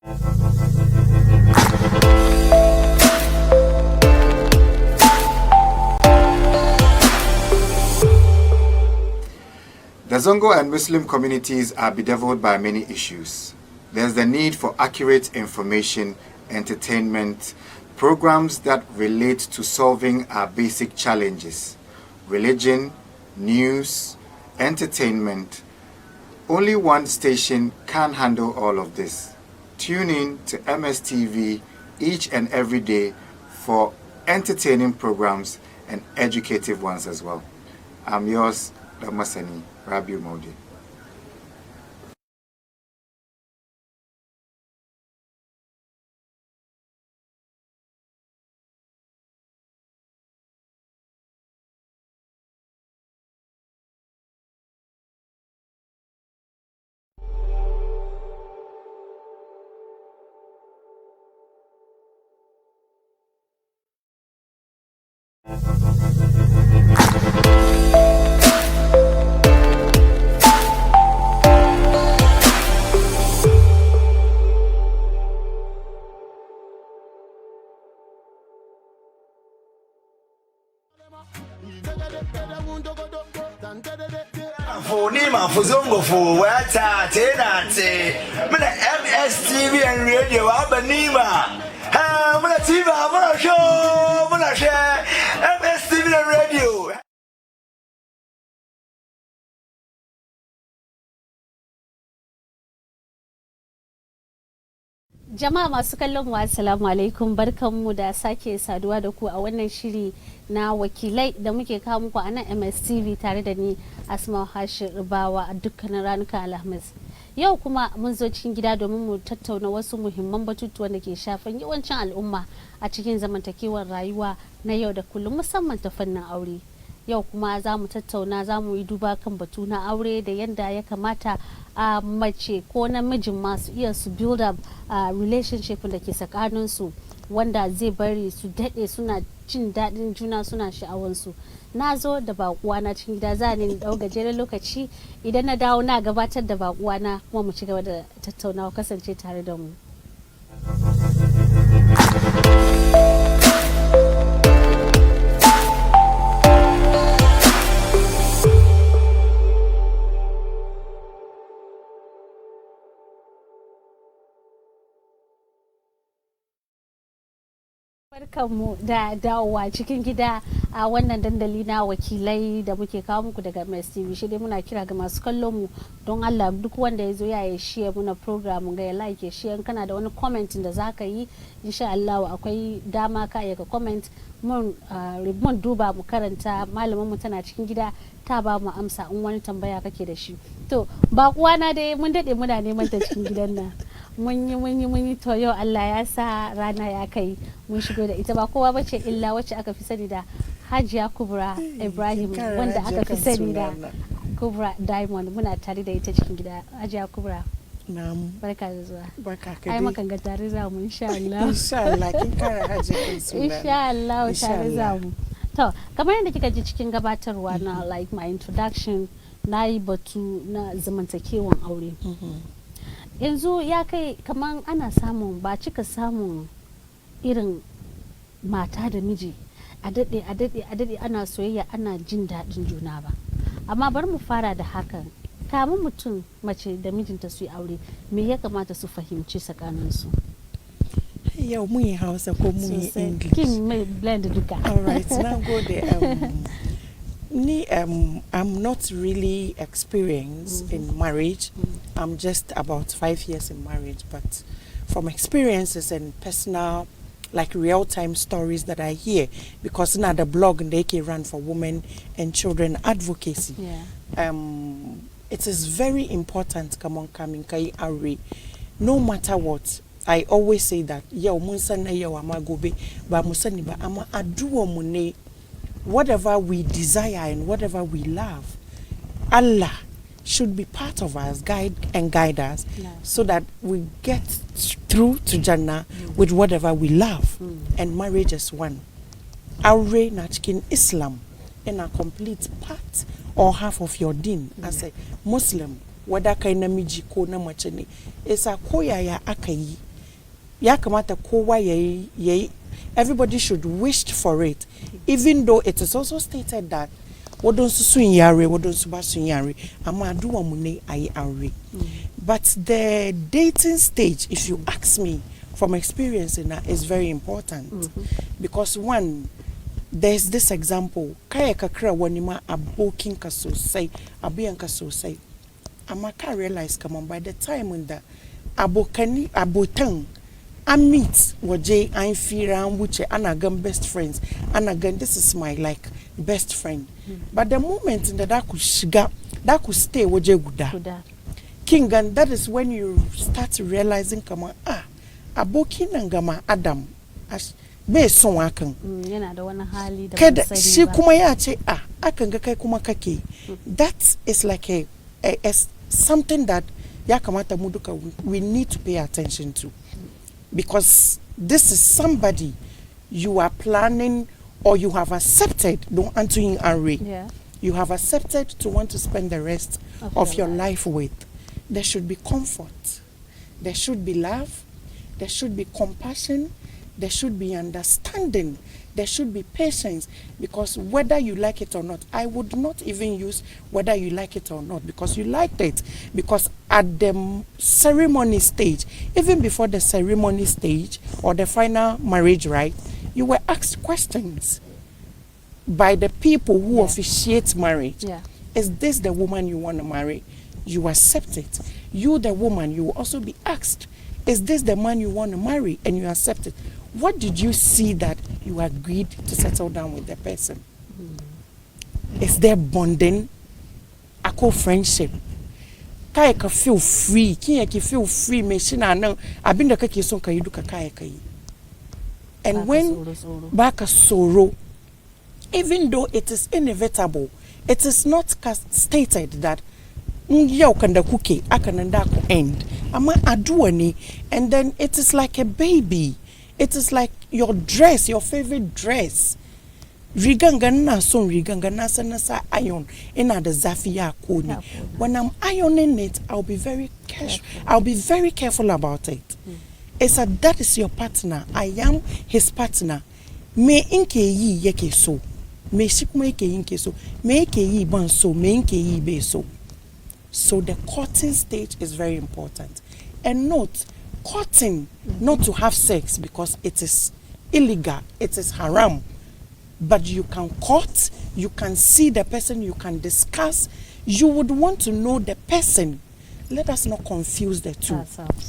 The Zongo and Muslim communities are bedeviled by many issues. There's the need for accurate information, entertainment, programs that relate to solving our basic challenges, religion, news, entertainment. Only one station can handle all of this. Tune in to MSTV each and every day for entertaining programs and educative ones as well. I'm yours, Damasani Rabiu Modi. Nima Fuzongo for Wata Tenate, Mena MSTV and radio, Abanima, Mena TV, Mena show, Mena share, MSTV and radio. Jama'a masu kallon mu assalamu alaikum, barkanmu da sake saduwa da ku a wannan shiri na wakilai da muke kawo muku a nan MSTV tare da ni Asma Hashir Rubawa a dukkanin ranukan Alhamis. Yau kuma mun zo cikin gida domin mu tattauna wasu muhimman batutuwan da ke shafan yawancin al'umma a cikin zamantakewar rayuwa na yau da kullum, musamman ta fannin aure. Yau kuma za mu tattauna, za mu yi duba kan batu na aure da yadda ya kamata a mace ko namijin masu iya su build up relationship da ke tsakaninsu wanda zai bari su daɗe suna jin daɗin juna, suna sha'awansu. Na zo da baƙuwa na cikin gida, za ni ɗau gajeren lokaci, idan na dawo na gabatar da baƙuwa na kuma mu ci gaba da tattaunawa. Kasance tare da mu. Barkanmu da dawowa cikin gida a wannan dandali na wakilai da muke kawo muku daga MSTV. Shi dai muna kira ga masu kallon mu don Allah duk wanda ya zo ya yi share muna program ga ya like ya share. Kana da wani comment da zaka yi, insha Allah akwai dama ka iya ka comment, mun duba mu karanta, malamin mu tana cikin gida ta ba mu amsa in wani tambaya kake da shi. To bakuwa na dai mun dade muna neman ta cikin gidan nan. mun yi to yau Allah ya sa rana ya kai mun shigo da ita. Ba kowa bace illa wacce aka fi sani da Hajiya Kuburah Ibrahim, wanda aka fi sani da Kuburah Diamond. Muna tare da ita cikin gida. Hajiya Kuburah, na'am, barka da zuwa. Barka ka dai. Ai makan ga tare za mu insha Allah. Insha Allah kin kare Hajiya suna. Insha Allah tare za mu. To kamar yadda kika ji cikin gabatarwa na like my introduction, na yi batu na zamantakewan aure. Yanzu ya kai kaman ana samun, ba cika samun irin mata da miji a daɗe ana soyayya ana jin daɗin juna ba. Amma bari mu fara da hakan, kamun mutum mace da mijinta su yi aure, me ya kamata su fahimci tsakaninsu? Yau mun yi Hausa ko mun yi English? Kin mai blend duka. Alright, now go there. I'm not really experienced in marriage. I'm just about 5 years in marriage, but from experiences and personal, like real-time stories that I hear, because now the blog they can run for women and children advocacy. Yeah. It is very important. Come on, coming kai array. No matter what, I always say that yo munsana yo amagobe ba musani ba ama aduo mune. Whatever we desire and whatever we love, Allah should be part of us, guide us, so that we get through to Jannah with whatever we love. And marriage is one. Aure nachkin Islam in a complete part or half of your deen as a Muslim. Wada kaina miji ko na mace ne, esa koya ya aka yi yakamata kowa ye everybody should wish for it, even though it is also stated that wodon susun yare wodon suba sun yare ama adu amune ayi are. But the dating stage, if you ask me from experience in that, is very important. Because one, there's this example kaya kakra wanima abokin kaso say abiyan kaso say amaka realize come on by the time when the abokani abotang I meet waje I'm fira wuche anagam best friends anagam this is my like best friend. But the moment in that could shiga that could stay waje guda kingan, that is when you start realizing come on aboki nangama Adam as be son akan yana da wani hali da kada shi kuma ya ce akan ga kai kuma kake. That is like a something that ya kamata mu duka we need to pay attention to, because this is somebody you are planning or you have accepted don't answer in array. You have accepted to want to spend the rest of your life with. There should be comfort, there should be love, there should be compassion, there should be understanding, there should be patience, because whether you like it or not, I would not even use whether you like it or not, because you liked it. Because at the ceremony stage, even before the ceremony stage or the final marriage rite, you were asked questions by the people who officiate marriage. Is this the woman you want to marry? You accept it. You, the woman, you will also be asked, is this the man you want to marry? And you accept it. What did you see that you agreed to settle down with the person? Is there bonding? Ako friendship? Kaya ka feel free. Kiya ki feel free. Me shina na abinda ka kiso ka yidu ka kaya ka yi. And when baka sorrow, even though it is inevitable, it is not stated that yaw kanda kuke akananda ko end. Ama aduani, and then it is like a baby. It is like your dress, your favorite dress. Rigangana son rigangana sanasa iron ina the zafia koni. When I'm ironing it, I'll be very careful. I'll be very careful about it. It's that is your partner. I am his partner. Me inke yi yeke so. Me shikuma ike inke so. Me ike yi ban so. Me inke yi be so. So the courting stage is very important. And note, courting, not to have sex because it is illegal, it is haram. But you can court, you can see the person, you can discuss. You would want to know the person. Let us not confuse the two.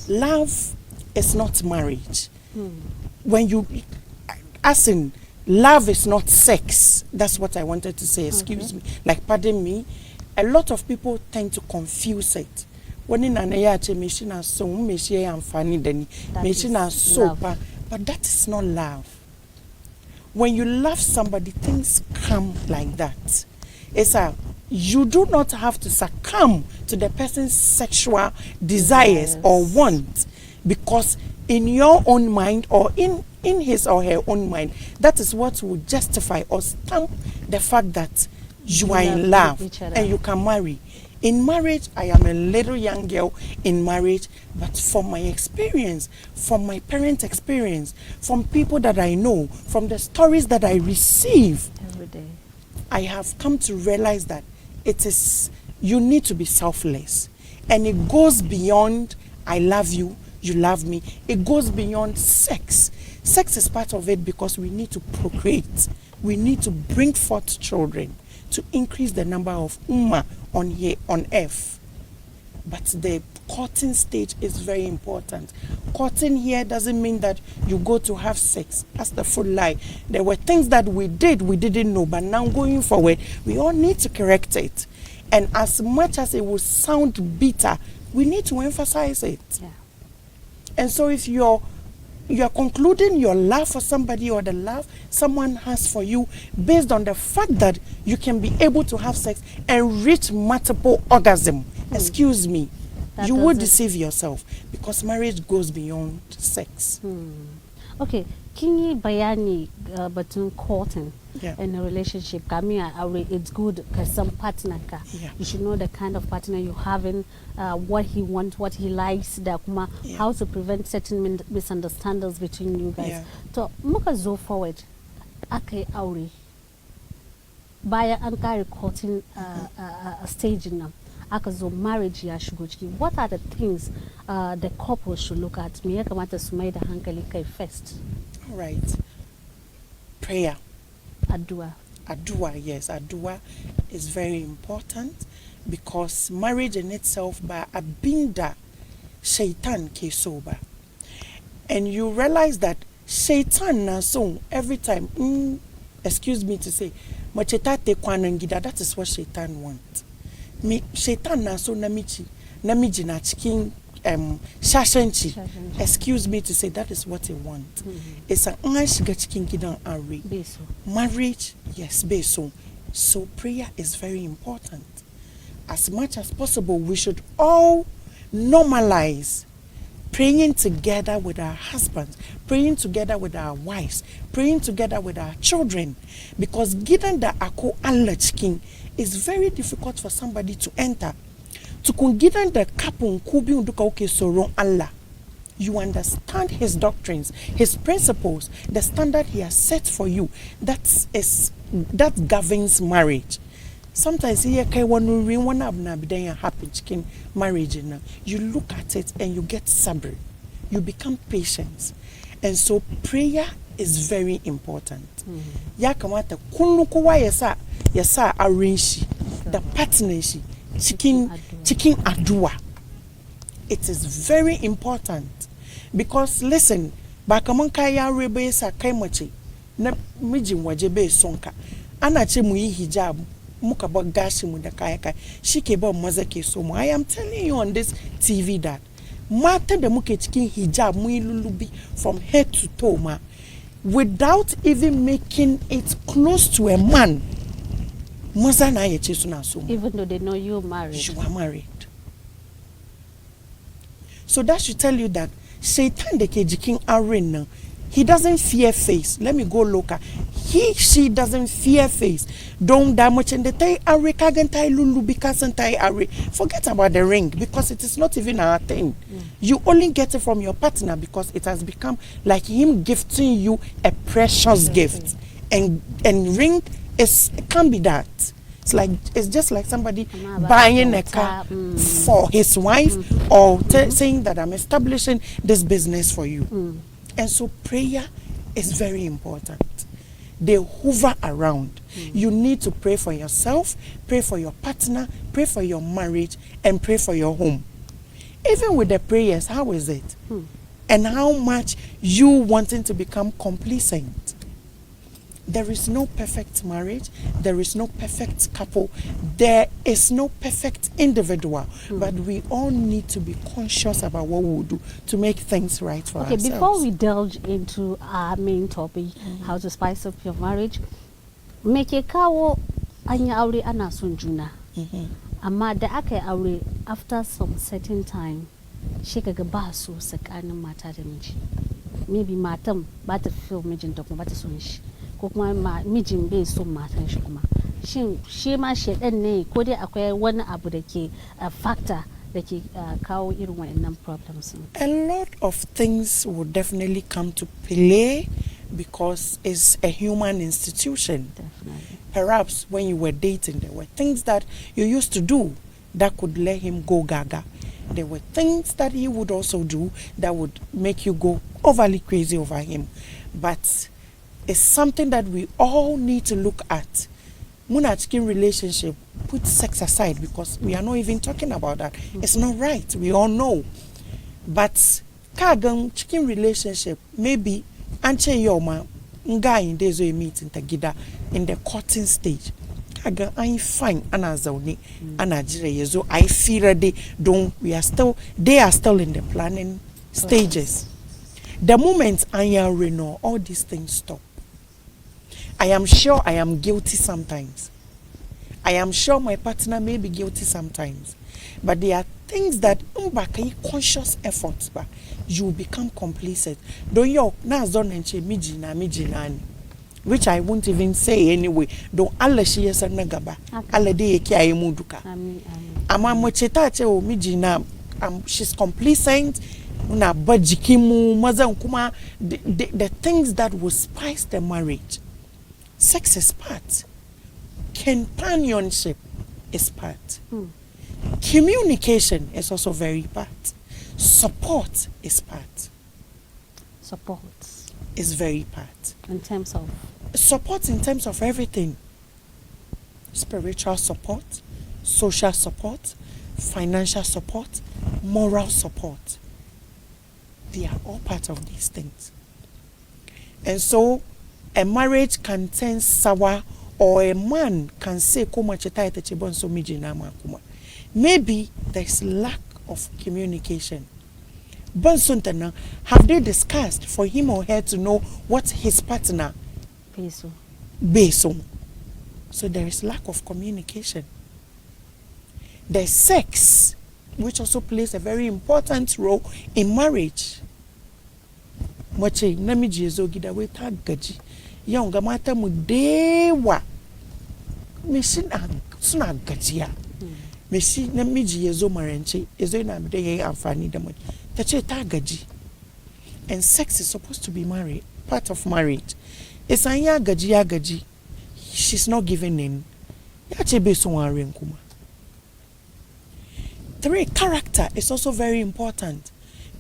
Love is not marriage. When you, as in, love is not sex. That's what I wanted to say, excuse me. Like, pardon me. A lot of people tend to confuse it. When in an ayache machine so machine and funny then machine so but that is not love. When you love somebody, things come like that. It's you do not have to succumb to the person's sexual desires or wants, because in your own mind or in his or her own mind, that is what will justify or stamp the fact that you are in love and you can marry. In marriage, I am a little young girl in marriage, but from my experience, from my parents' experience, from people that I know, from the stories that I receive every day, I have come to realize that it is, you need to be selfless. And it goes beyond, I love you, you love me. It goes beyond sex. Sex is part of it because we need to procreate. We need to bring forth children to increase the number of ummah on earth. But the courting stage is very important. Courting here doesn't mean that you go to have sex. That's the full lie. There were things that we didn't know, but now going forward, we all need to correct it. And as much as it will sound bitter, we need to emphasize it. And so if you're concluding your love for somebody or the love someone has for you based on the fact that you can be able to have sex and reach multiple orgasm, excuse me, you will deceive yourself, because marriage goes beyond sex. Okay, kin yi bayani batun courting Yeah. in a relationship. Kamia, it's good because some partner ka. Yeah. You should know the kind of partner you having, what he wants, what he likes, Yeah. how to prevent certain misunderstandings between you guys. Yeah. So, muka zo forward, ake aure. Baya an kare courting stage now. Aka zo marriage ya shigo ciki. What are the things the couple should look at? Me ya kamata su mai da hankali kai first. All right. Prayer. Adua. Adua, yes, Adua is very important because marriage in itself by abinda shaitan kesoba. And you realize that shaitan na so every time, excuse me to say, macheta te kwanangida, that is what shaitan wants. Me shaitan na so namiji na chicken shashanchi. Excuse me to say, that is what he wants. It's an shiga chicken gidan ari. Marriage, yes, beso. So prayer is very important. As much as possible, we should all normalize praying together with our husbands, praying together with our wives, praying together with our children. Because given the ako Allah chicken is very difficult for somebody to enter. To given the kapun kubi unduka uke soron Allah. You understand his doctrines, his principles, the standard he has set for you. That governs marriage. Sometimes here kai one happy chicken marriage now. You look at it and you get sabr. You become patient. And so prayer is very important. Ya kamata kunu kuwa yasa arrange the partnership chicken adua. It is very important because listen, bakamanka ya rebe sa kaimache na miji wajebe sonka anache mu hijab muka ba gashi mu da kaya kai shike ba maza ke so mu. I am telling you on this TV that mata da muke cikin hijab mu lulubi from head to toe ma without even making it close to a man. Maza na yeche suna so. Even though they know you're married. You are married. So that should tell you that Satan the kejiking arena, he doesn't fear face. Let me go local. She doesn't fear face. Don't that much in the tai are kagantai lulu because antai are. Forget about the ring because it is not even our thing. You only get it from your partner because it has become like him gifting you a precious gift. And ring it can't be that. It's just like somebody buying a car for his wife or saying that I'm establishing this business for you. And so prayer is very important. They hover around. You need to pray for yourself, pray for your partner, pray for your marriage, and pray for your home. Even with the prayers, how is it? And how much you wanting to become complacent. There is no perfect marriage. There is no perfect couple. There is no perfect individual. But we all need to be conscious about what we will do to make things right for ourselves. Okay, before we delve into our main topic, how to spice up your marriage, make kawo anya aure ana son juna. Amma da aka aure after some certain time, shi kaga ba so tsakanin mata da miji. Maybe matam ba ta feel mijinta kuma ba ta son shi. Ko kuma mijin bai son matan shi kuma shin shi ma shedan ne ko dai akwai wani abu da ke factor da ke kawo irin waɗannan problems? A lot of things will definitely come to play because it's a human institution. Definitely. Perhaps when you were dating, there were things that you used to do that could let him go gaga. There were things that he would also do that would make you go overly crazy over him. But it's something that we all need to look at. Muna chicken relationship, put sex aside because we are not even talking about that. It's not right. We all know. But kagang chicken relationship, maybe anche yoma nga in days we meet in Tagida in the courting stage. Kagang I fine ana zauni ana jire yezo I feel ready. They are still in the planning stages. The moment I am reno, all these things stop. I am sure I am guilty sometimes. I am sure my partner may be guilty sometimes. But there are things that conscious efforts, but you become complacent. Don't you na zonenche miji na which I won't even say anyway. Don't alle she yes nagaba. Alle de eki ayemuduka. Ama mocheta che o miji na she's complacent. Na bajikimu maza nkuma the things that will spice the marriage. Sex is part. Companionship is part. Communication is also very part. Support is part. Support is very part. In terms of? Support in terms of everything. Spiritual support, social support, financial support, moral support. They are all part of these things. And so a marriage can turn sour, or a man can say, maybe there's lack of communication. Have they discussed for him or her to know what his partner based on? So there is lack of communication. There's sex, which also plays a very important role in marriage. Moche namiji ezogida we tagaji yonga mata mu dewa mesin suna gajiya mesi namiji ezo marenche ezo na mede ye amfani da mu tace tagaji. And sex is supposed to be married, part of marriage. Esan ya gaji she's not giving in ya chebe so waren kuma. 3, character is also very important.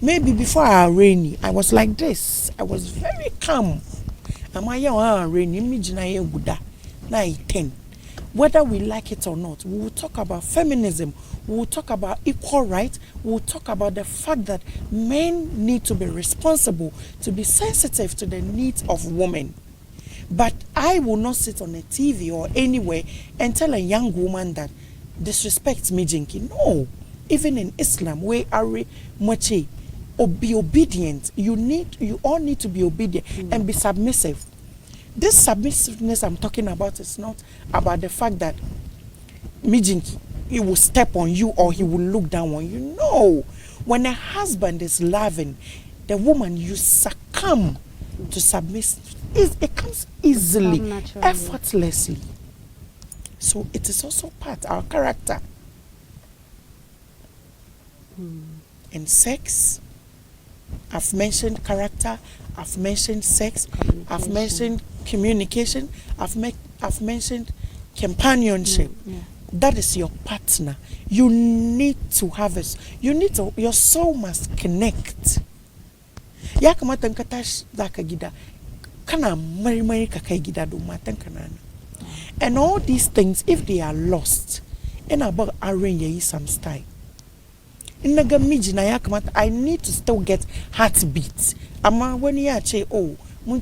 Maybe before I rainy, I was like this. I was very calm. Whether we like it or not, we will talk about feminism. We will talk about equal rights. We will talk about the fact that men need to be responsible, to be sensitive to the needs of women. But I will not sit on a TV or anywhere and tell a young woman that disrespects me, Jinky. No. Even in Islam, we are much be obedient. You all need to be obedient and be submissive. This submissiveness I'm talking about is not about the fact that Mijinki, he will step on you or he will look down on you. No. When a husband is loving the woman, you succumb to submit. It comes easily, effortlessly. So it is also part our character. In sex, I've mentioned character, I've mentioned sex, I've mentioned communication, I've mentioned companionship. That is your partner. You need to have it. Your soul must connect. Yakamata nkatash zakagida kana mari kakai gida do matankanana. And all these things, if they are lost, and about arrange some style. I need to still get heartbeats. Ama when you say, oh, so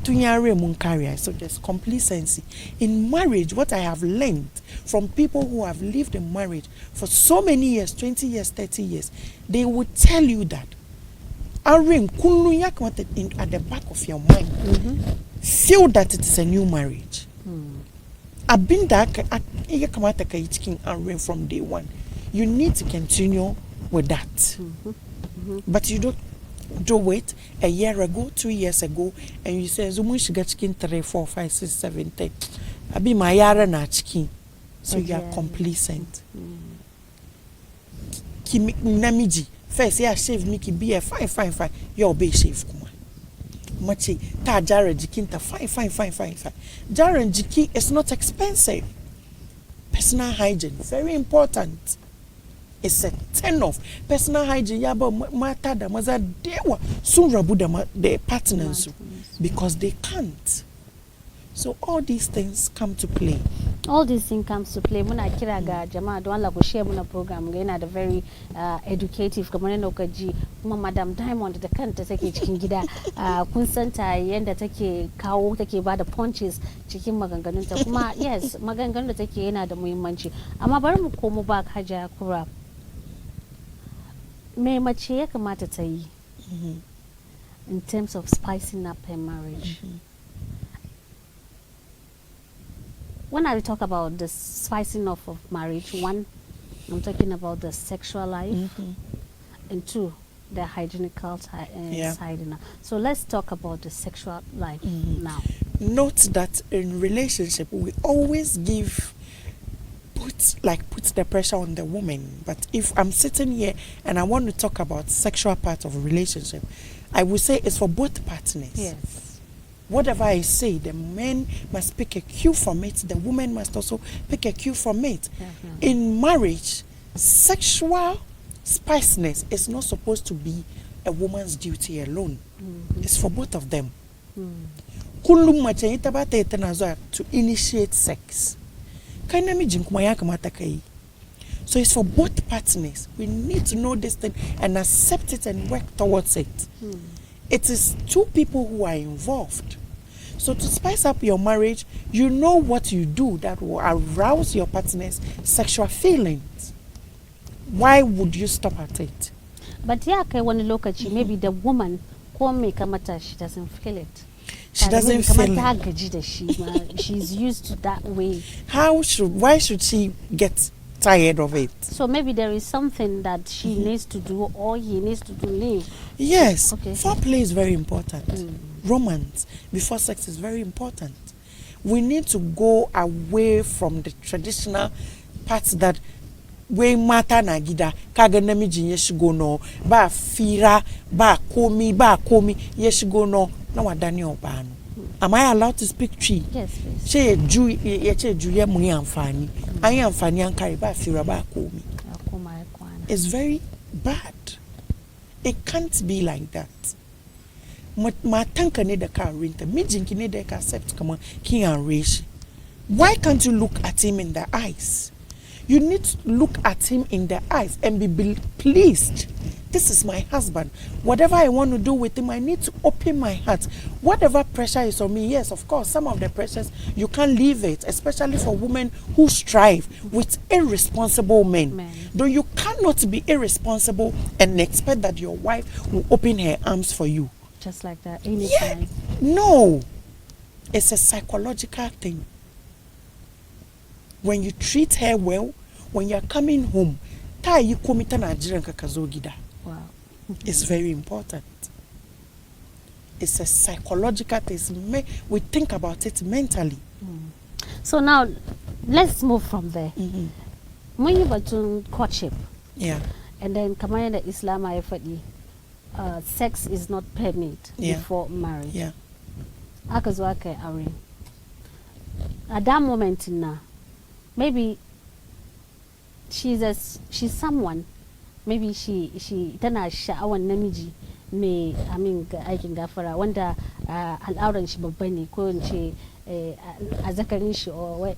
there's complacency. In marriage, what I have learned from people who have lived in marriage for so many years, 20 years, 30 years, they would tell you that at the back of your mind, feel that it is a new marriage. I've been there from day one. You need to continue with that. But you don't do it a year ago, 2 years ago, and you say, Zumun get chicken 3, 4, 5, 6, 7, 10. I be my yara na chicken. So you are complacent. Kimi namiji. First, yeah, shave Mickey be a fine. Your be shave kuma. Machi ta jara jikin ta fine. Jara jikin is not expensive. Personal hygiene, very important. It's a turn off. Personal hygiene, yaba mata da maza dewa soon rabu the partners because they can't. So all these things come to play. All these things comes to play. Muna kiraga jama do la go share muna program ga yana da very educative kamar yanda kuka ji kuma Madam Diamond da kanta take cikin gida kun san ta yanda take kawo take bada punches cikin maganganunta kuma yes maganganun da take yana da muhimmanci amma bari mu komo back Hajiya Kura. Me mace ya kamata ta yi in terms of spicing up her marriage. When I talk about the spicing up of marriage, one, I'm talking about the sexual life, and two, the hygienical side. Now. So let's talk about the sexual life now. Note that in relationship, we always put the pressure on the woman. But if I'm sitting here and I want to talk about sexual part of a relationship, I would say it's for both partners. Yes. Whatever I say, the man must pick a cue from it. The woman must also pick a cue from it. In marriage, sexual spiciness is not supposed to be a woman's duty alone. It's for both of them. To initiate sex. So it's for both partners. We need to know this thing and accept it and work towards it. It is two people who are involved. So to spice up your marriage, you know what you do that will arouse your partner's sexual feelings. Why would you stop at it? But yeah, okay, when you look at you, maybe the woman, she doesn't feel it. She doesn't feel it. She's used to that way. Why should she get tired of it? So maybe there is something that she needs to do or he needs to do. Yes. Okay. Foreplay is very important. Romance before sex is very important. We need to go away from the traditional parts that we mata na gida kaga namiji yeshigo no ba fira ba komi yeshigo no na wadani oba no. Am I allowed to speak tree? Yes, please. She ju ye mu amfani. Ayi amfani ankari ba fira ba komi. It's very bad. It can't be like that. Matanka ne da ka renta mijinki ne da ka accept kama kin and reshi. Why can't you look at him in the eyes? You need to look at him in the eyes and be pleased. This is my husband. Whatever I want to do with him, I need to open my heart. Whatever pressure is on me, yes, of course, some of the pressures, you can't leave it, especially for women who strive with irresponsible men. Though you cannot be irresponsible and expect that your wife will open her arms for you. Just like that, anytime. Yeah. No. It's a psychological thing. When you treat her well, when you're coming home, wow. It's very important. It's a psychological thing. We think about it mentally. So now, let's move from there. When you were to courtship, and then Kamaya Islam sex is not permitted before marriage. At that moment now, maybe she's someone, maybe she tana sha'awan namiji me aikin gafara wanda al'auran shi babba ne ko in ce a zakarin shi, or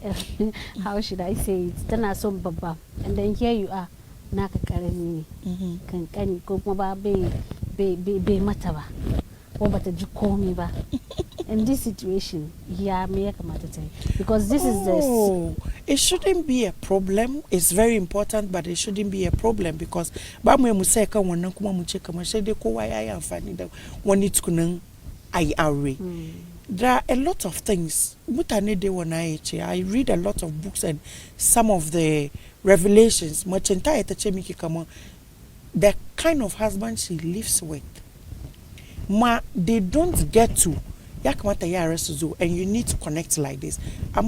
how should I say it, tana son babba, and then here you are naka karami ne kankani ko kuma ba bai mata ba ko bata ji komi ba. In this situation, because this is this. It shouldn't be a problem. It's very important, but it shouldn't be a problem because there are a lot of things. I read a lot of books and some of the revelations. The kind of husband she lives with, they don't get to. And you need to connect like this. I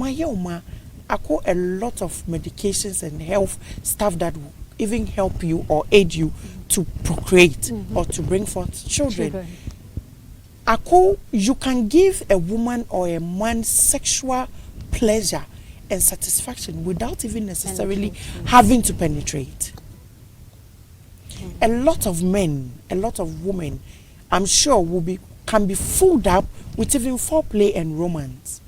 call a lot of medications and health stuff that will even help you or aid you to procreate or to bring forth children. I call you can give a woman or a man sexual pleasure and satisfaction without even necessarily having to penetrate. A lot of men, a lot of women, I'm sure can be fooled up with even foreplay and romance.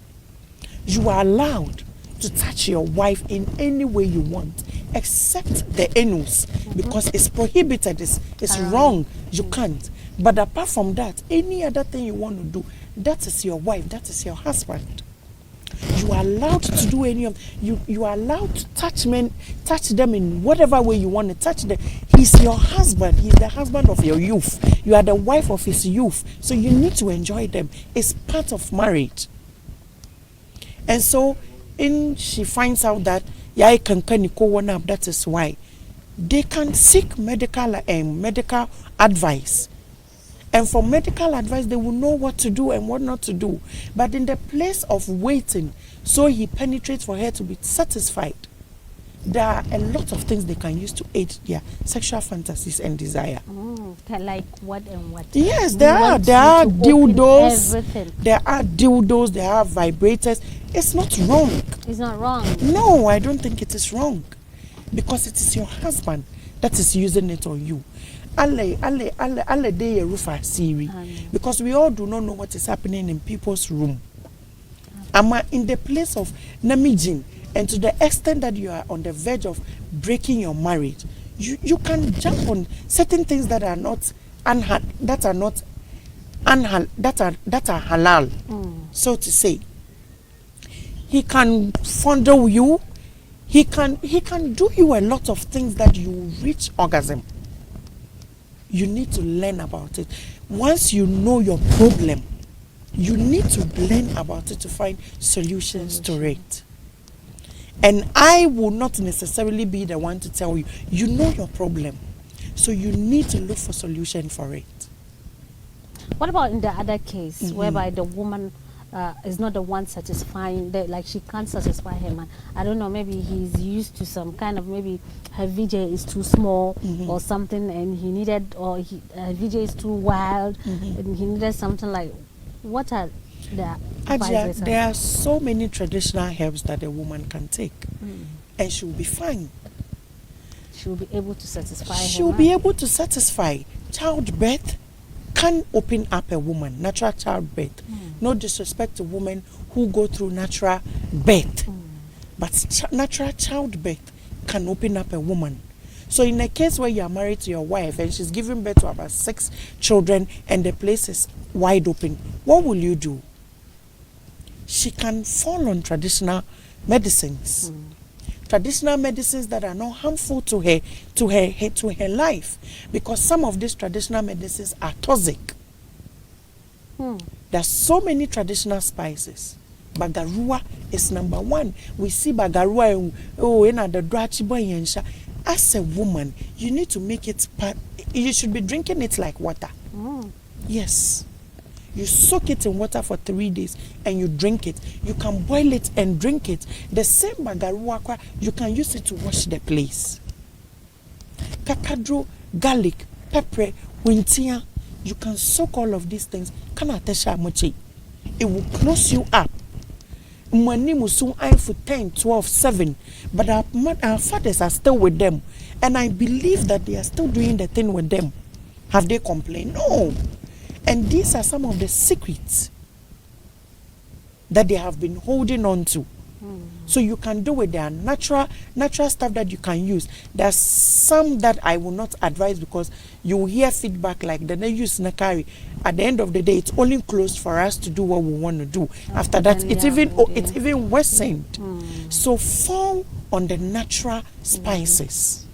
You are allowed to touch your wife in any way you want, except the anus, because it's prohibited, it's wrong, you can't. But apart from that, any other thing you want to do, that is your wife, that is your husband. You are allowed to do any of you are allowed to touch them in whatever way you want to touch them. He's your husband, he's the husband of your youth. You are the wife of his youth. So you need to enjoy them. It's part of marriage. And so she finds out that yai kankani ko one up. That is why they can seek medical advice. And for medical advice, they will know what to do and what not to do. But in the place of waiting, so he penetrates for her to be satisfied, there are a lot of things they can use to aid their sexual fantasies and desire. Like what and what? Yes, there are dildos. There are dildos. There are vibrators. It's not wrong. It's not wrong. No, I don't think it is wrong, because it is your husband that is using it on you. Alle day rufa siri, because we all do not know what is happening in people's room. Ama in the place of namijin, and to the extent that you are on the verge of breaking your marriage, you can jump on certain things that are not halal, so to say. He can fondle you. He can do you a lot of things that you reach orgasm. You need to learn about it. Once you know your problem, you need to learn about it to find solutions to it. And I will not necessarily be the one to tell you. You know your problem, so you need to look for solution for it. What about in the other case, whereby the woman is not the one satisfying, like she can't satisfy her man? I don't know, maybe he's used to some kind of, maybe her VJ is too small or something, and he needed, or her VJ is too wild, and he needed something like, what are the advices? There are so many traditional herbs that a woman can take, and she will be fine. She will be able to satisfy her She will be able to satisfy. Childbirth can open up a woman, natural childbirth. No disrespect to women who go through natural birth, but natural childbirth can open up a woman. So in a case where you are married to your wife and she's giving birth to about 6 children and the place is wide open, what will you do? She can fall on traditional medicines. Traditional medicines that are not harmful to her life, because some of these traditional medicines are toxic. There are so many traditional spices. Bagarua is number 1. We see bagarua in the drachiboyensha. As a woman, you need to make it part. You should be drinking it like water. Yes. You soak it in water for 3 days and you drink it. You can boil it and drink it. The same bagarua, you can use it to wash the place. Kakadro, garlic, pepper, wintia. You can soak all of these things. It will close you up. Money musu I for 10, 12, 7. But our fathers are still with them. And I believe that they are still doing the thing with them. Have they complained? No. And these are some of the secrets that they have been holding on to. So you can do it. There are natural stuff that you can use. There's some that I will not advise, because you will hear feedback like the use nakari. At the end of the day, it's only closed for us to do what we want to do. After that, it's even worsened. So fall on the natural spices.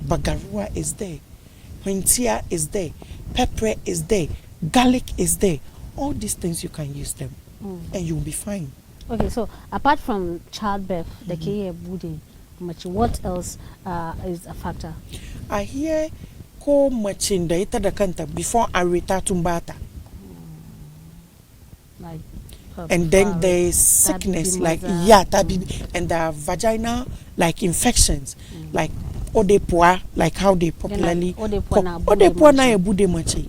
Bagarua is there, Huintia is there, pepper is there, garlic is there. All these things you can use them, and you'll be fine. Okay, so apart from childbirth, the K budi, what else is a factor? I hear ko machinda ita da kanta before arita tumbata. Like, and then there is sickness like tabi, and there are vaginal like infections, like odepoa, like how they popularly odepoa na ebude machi.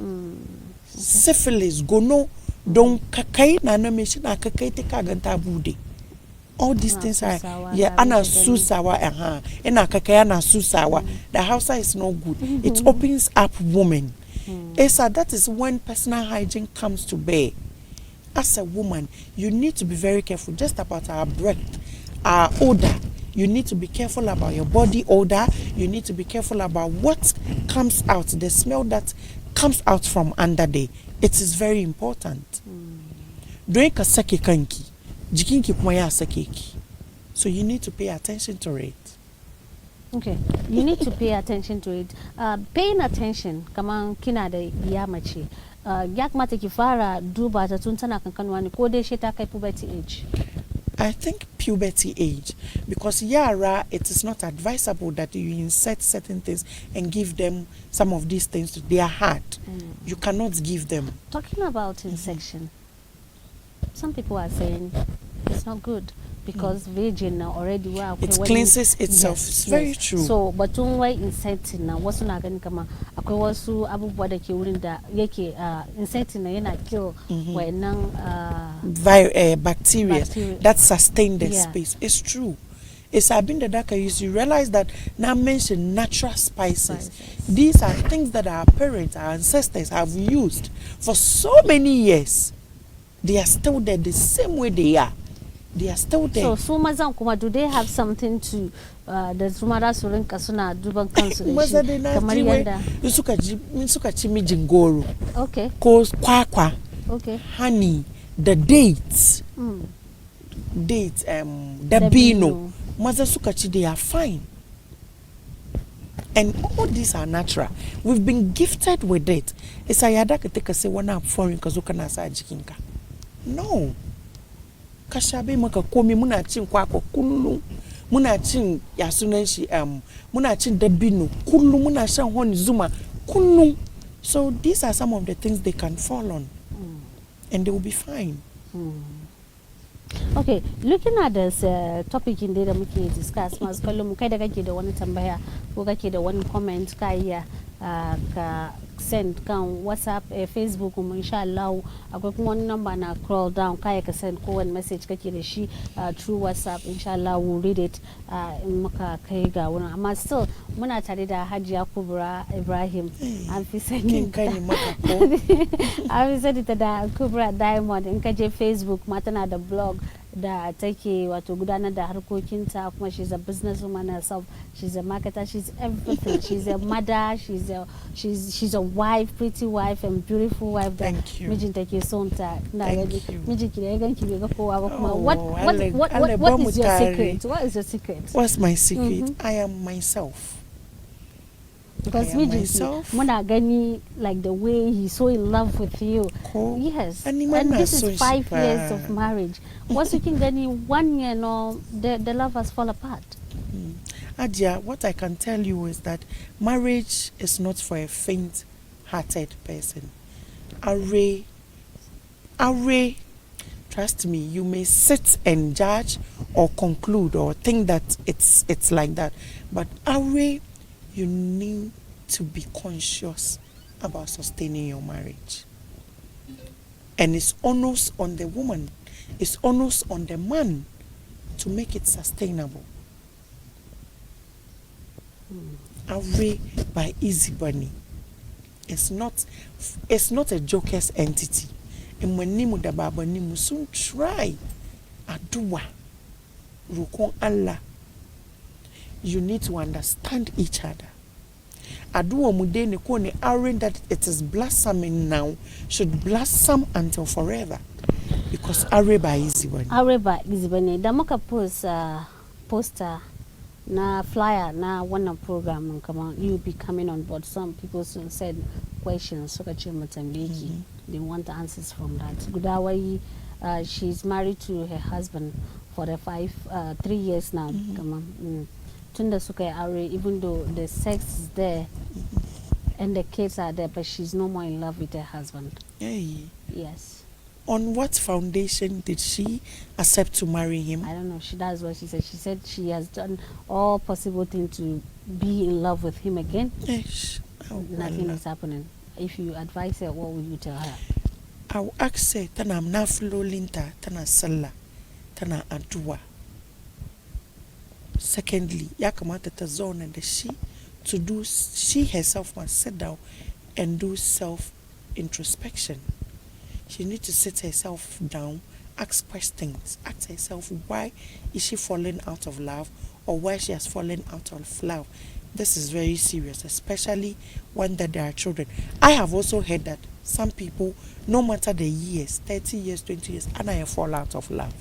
Syphilis, gono. Don't kakai na meshi na kakai te kaganta bude. All these things are ana susawa ena kakai ana susawa. The house is not good. It opens up women. Esa, that is when personal hygiene comes to bear. As a woman, you need to be very careful just about our breath, our odor. You need to be careful about your body odor. You need to be careful about what comes out, the smell that comes out from under there. It is very important. Drink a sake kanki, jikinki kumaya sakeki. So you need to pay attention to it. Okay, you need to pay attention to it. Paying attention, kama kina da yamachi. Yak mata kifara duba ta tuntana kankanwani ko dai she ta kai puberty age. I think puberty age, because yara, it is not advisable that you insert certain things and give them some of these things. They are hard. You cannot give them. Talking about insection, some people are saying it's not good because virgin now already it cleanses itself. Yes, it's very true. So but when we inserting now, what's not going to come? Akwai wasu abubuwa da ke wurin da yake inserting na yana kill wayannan bacteria that sustain the space. It's true. It's been the darker you realize that now mention natural spices. These are things that our parents, our ancestors have used for so many years. They are still there the same way they are. They are still there. So Sumazan Kuma, do they have something to the Sumara Surin Kasuna Duban consolation? Suka chimi jingoro. Okay. Cause kwakwa. Okay. Honey, the dates. Dates, dabino. Maza sukachi, they are fine. And all these are natural. We've been gifted with it. It's a yada keteka se wana foreign kazuka na sa jikinka. No. Kashabe maka komi muna chin kwako kullu. Muna chin yasunenshi muna chin dabino kullu muna shan honi zuma kullu. So these are some of the things they can fall on. And they will be fine. Okay, looking at this topic in da muke discuss masu kallon mu kai da kake da wani tambaya ko kake da wani comment ka iya ka send kan WhatsApp, Facebook mu insha Allah akwai kuma wani number na scroll down kai ka send ko wani message kake da shi through WhatsApp insha Allah we'll read it in muka kai ga wurin amma still muna tare da Hajiya Kuburah Ibrahim an fi sani ta da Kuburah Diamond in ka je Facebook ma tana da blog da take wato gudanar da harkokinta kuma she's a businesswoman herself, she's a marketer, she's everything. She's a mother, she's a wife, pretty wife and beautiful wife that mijinta ke son ta. Mijinki da ya ganki bai ga kowa ba kuma what is your secret? What is your secret? What's my secret? I am myself. Because muna gani like the way he's so in love with you. Yes. And this is 5 years of marriage. Once you can gani 1 year no the love has fall apart. Adia, what I can tell you is that marriage is not for a faint-hearted person. Array, trust me, you may sit and judge or conclude or think that it's like that. But array, you need to be conscious about sustaining your marriage. And it's onus on the woman, it's onus on the man to make it sustainable. Away by Easy Bunny. It's not a joker's entity. And when nimu da baba nimu soon try aduwa rukon Allah. You need to understand each other. Aduwa mudene kone arrange that it is blossoming now should blossom until forever. Because Areba Easy Bunny. Areba Easy Bunny. Damoka poster na flyer na one program come on, you'll be coming on board. Some people soon said questions so they want answers from that. Gudawai, she's married to her husband for the 3 years now. Come on. Tunda suka are even though the sex is there and the kids are there, but she's no more in love with her husband. Hey. Yes. On what foundation did she accept to marry him? I don't know. That's what she said. She said she has done all possible things to be in love with him again. Yes. Nothing is happening. If you advise her, what would you tell her? I'll ask her, tana mnaflo linta, tana salla, tana adua. Secondly, yakamata ta zone and she herself must sit down and do self-introspection. She needs to sit herself down, ask questions, ask herself why is she falling out of love or why she has fallen out of love. This is very serious, especially when there are children. I have also heard that some people, no matter the years, 30 years, 20 years, and I fall out of love.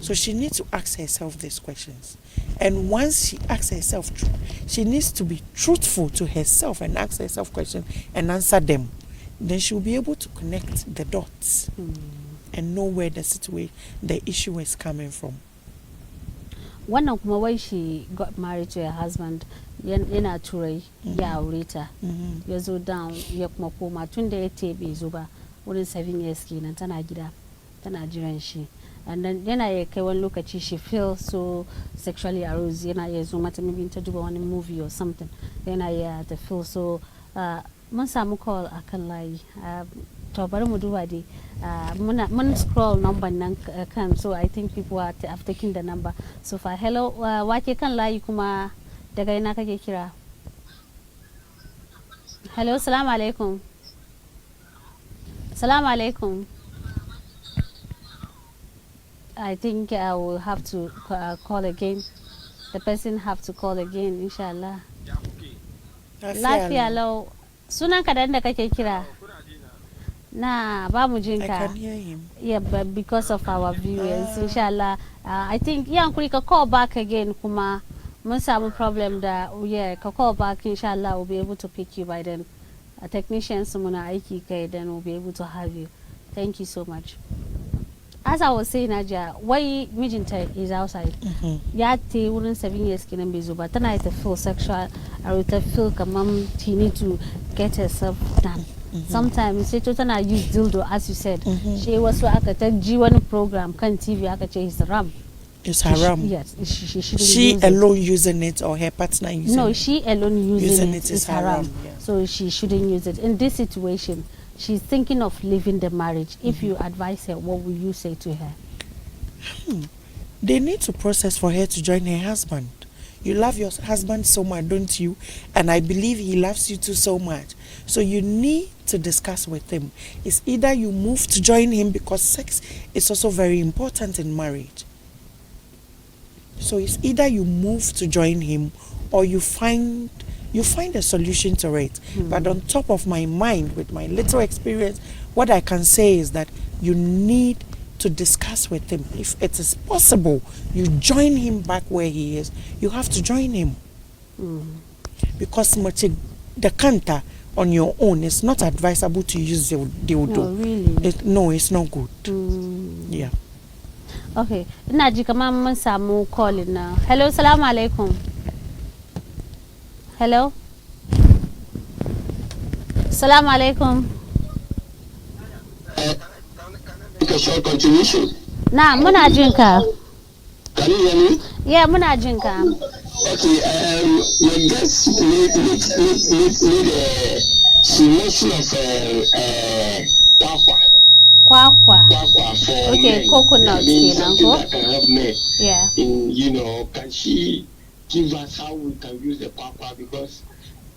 So she needs to ask herself these questions. And once she asks herself, she needs to be truthful to herself and ask herself questions and answer them. Then she'll be able to connect the dots. and know where the issue is coming from. One of my way she got married to her husband, yana turai ya aure ta ya zo down ya kuma koma tun da ya tebe zo ba wurin 7 years kenan tana gida tana jiran shi, and then yana ya kai wani lokaci she feel so sexually aroused, yana ya zo mata maybe ta duba wani movie or something, yana ya ta feel so mun samu call akan layi, to bari mu duba dai mun scroll number nan kan, so I think people have taken the number so far. Hello, wake kan layi kuma daga ina kake kira? Hello, salamu alaikum. Salamu alaikum. I think I will have to call again. The person have to call again, inshallah. Lafiya lau. Sunan ka da kake kira? Na ba mu jinka. I can hear him. Yeah, but because of our viewers, inshallah, I think yankuri ka call back again kuma mun samu problem da ka call back, inshallah we'll be able to pick you by then. Technicians muna aiki kai, then we'll be able to have you. Thank you so much. As I was saying, Nadia, why mijinta is outside? Ya te wurin 7 years kenan bai zo ba, tana ta feel sexual, or ta feel kamar she need to get herself done. Sometimes sai to tana use dildo, as you said. She wasu aka ta ji wani program kan TV aka ce is haram. It's haram. Yes, she shouldn't she use alone using it or her partner using it? No, she alone using it is haram. Yeah. So she shouldn't use it. In this situation, she's thinking of leaving the marriage. If you advise her, what will you say to her? They need to process for her to join her husband. You love your husband so much, don't you? And I believe he loves you too so much. So you need to discuss with him. It's either you move to join him, because sex is also very important in marriage. So it's either you move to join him or you find a solution to it. But on top of my mind, with my little experience, what I can say is that you need to discuss with him. If it is possible, you join him back where he is. You have to join him. Because the canter on your own, it's not advisable to use the dildo. No, really? No, it's not good. Yeah. Okay. Ina ji kamar mun samu calling na. Hello, salamu alaikum. Hello. Salamu alaikum. A short continuation. Na, muna jinka. Can you hear me? Yeah, muna jinka. Okay, your guest made she mention of Kwakwa. for Okay, men. coconut Something ko? that can help men. Yeah. Can she give us how we can use the kwakwa, because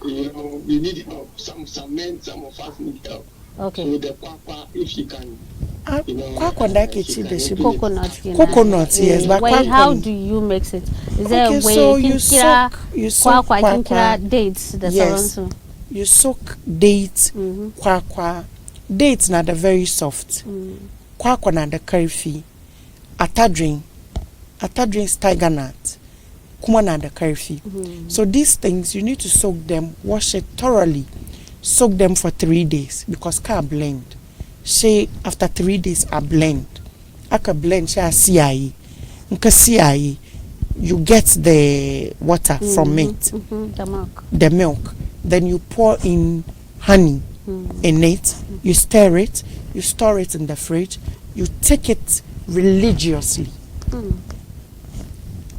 we need help. Some men, some of us need help. Okay. So the kwakwa, if she can. Kwakwa ndake chide shi. Coconut, yes. But wait, how do you mix it? Is there a way so you can kira dates the yes. You soak dates, kwakwa. Dates na the very soft. Kwakwa na the curry. Atadrin tiger nut. Kuma na the curry. So these things you need to soak them, wash it thoroughly. Soak them for 3 days, because can blend. Say after 3 days I blend. I can blend say CIE. You get the water from it. The milk. Then you pour in honey in it. You stir it. You store it in the fridge. You take it religiously.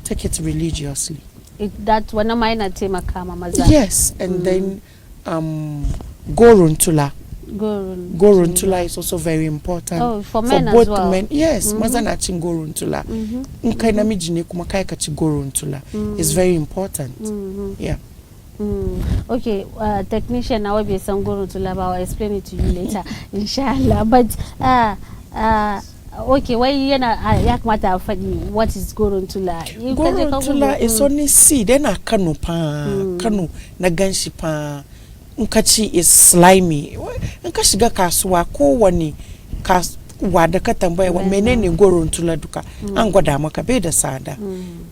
Take it religiously. That's when I'm tema kama maza. Yes, and then Goruntula. Goruntula is also very important. Oh, for men both as well. Men. Yes, mazanachin Goruntula. Nkaina mijine kumakaika chi Goruntula is very important. Yeah. Okay, technician, I will be some Goruntula, but I'll explain it to you later, inshallah. But okay, why yak mata fadi what is Goruntula? Goruntula is only seed. Then a kanu na ganshi pa. Nkachi is slimy. Nkashiga kaswa ko wani wada katamboya wa menene Goruntula duka. Angwada makabeda sada.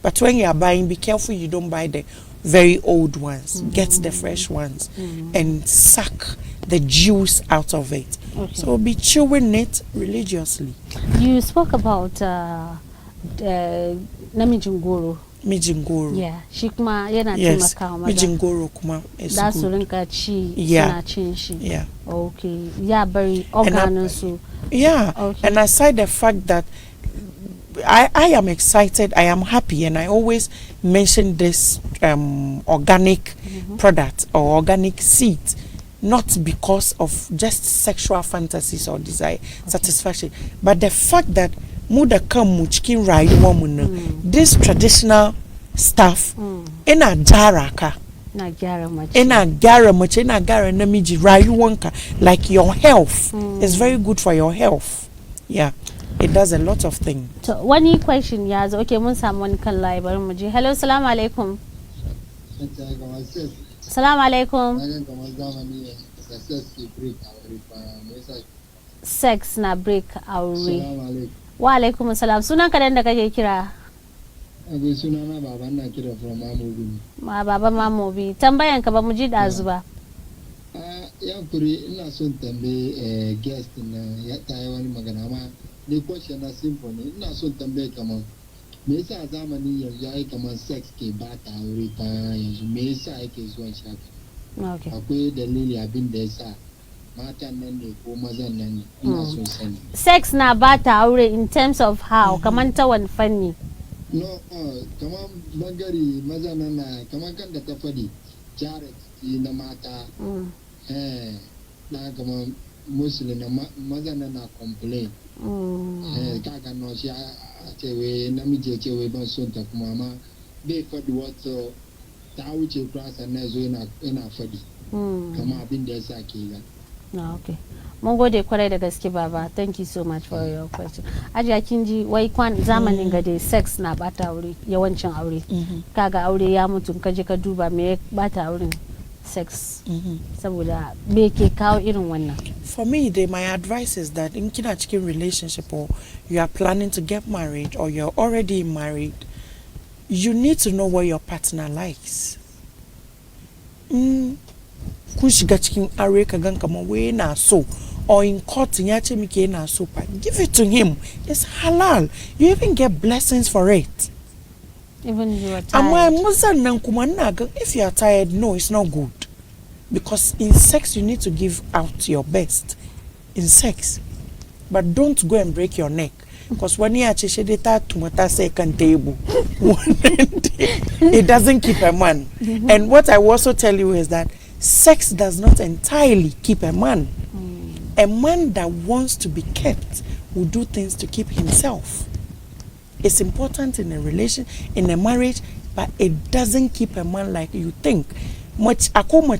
But when you are buying, be careful you don't buy the very old ones. Get the fresh ones and suck the juice out of it. Okay. So be chewing it religiously. You spoke about namijingoro. Mijingoro. Yeah, shi kuma yana Yes, taimakawa maza. mijingoro kuma is Da su good. rinka ci Yeah. suna cin shi. Yeah. Okay. Ya bari organin su. Yeah. Okay. And aside the fact that I am excited, I am happy, and I always mention this organic product or organic seed, not because of just sexual fantasies or desire, satisfaction, but the fact that muda come chicken this traditional stuff in a jaraka. Na gyara mace. Ina gyara mace, ina gyara namiji rayuwanka, like your health is very good for your health. Yeah, it does a lot of things. To wani question ya zo, okay, mun samu wani kan layi bari mu je. Hello, salamu alaikum. Salamu alaikum. Sex na break aure. Wa alaikum salam. Sunan ka da kake kira? Abu sunana baba na kira from Mamobi. Ma baba Mamobi. Tambayan ka ba mu ji dazu ba. Ya kuri ina son tambaye guest na ya tayi wani magana ma ni question na simple ne ina son tambaye kamar me yasa zamani yanzu ai kamar sex ke ba ta aure ta yanzu me yasa yake zuwa shaka? Okay. Akwai dalili abin da yasa matan nan ne ko mazan nan ne ina son sani. Sex na ba ta aure in terms of how? Kaman ta wani fanni? No, kamar bangare maza nan na kamar kan da ta fadi charity na mata na kamar muslim na maza nan na complain kaga no shi a ce wai namiji ce wai ban son ta kuma ma bai fadi wato ta wuce klasa na zo yana fadi kama abin da ya sa ke ga. Okay. Mun gode kwarai da gaske baba. Thank you so much for your question. Ajiya kin ji wai zamanin ga dai sex na bata aure, yawancin aure. Kaga aure ya mutu ka je ka duba me ya bata auren sex. Saboda me ke kawo irin wannan? For me, my advice is that in kina cikin relationship or you are planning to get married or you're already married, you need to know what your partner likes. Kun shiga cikin aure ka gan kamar wai na so, or in court ya ce miki yana so, give it to him. It's halal. You even get blessings for it. Even if you are tired. If you are tired, no, it's not good. Because in sex, you need to give out your best. In sex. But don't go and break your neck. Because when you are to second table, it doesn't keep a man. And what I will also tell you is that sex does not entirely keep a man. A man that wants to be kept will do things to keep himself. It's important in a relation, in a marriage, but it doesn't keep a man like you think. Much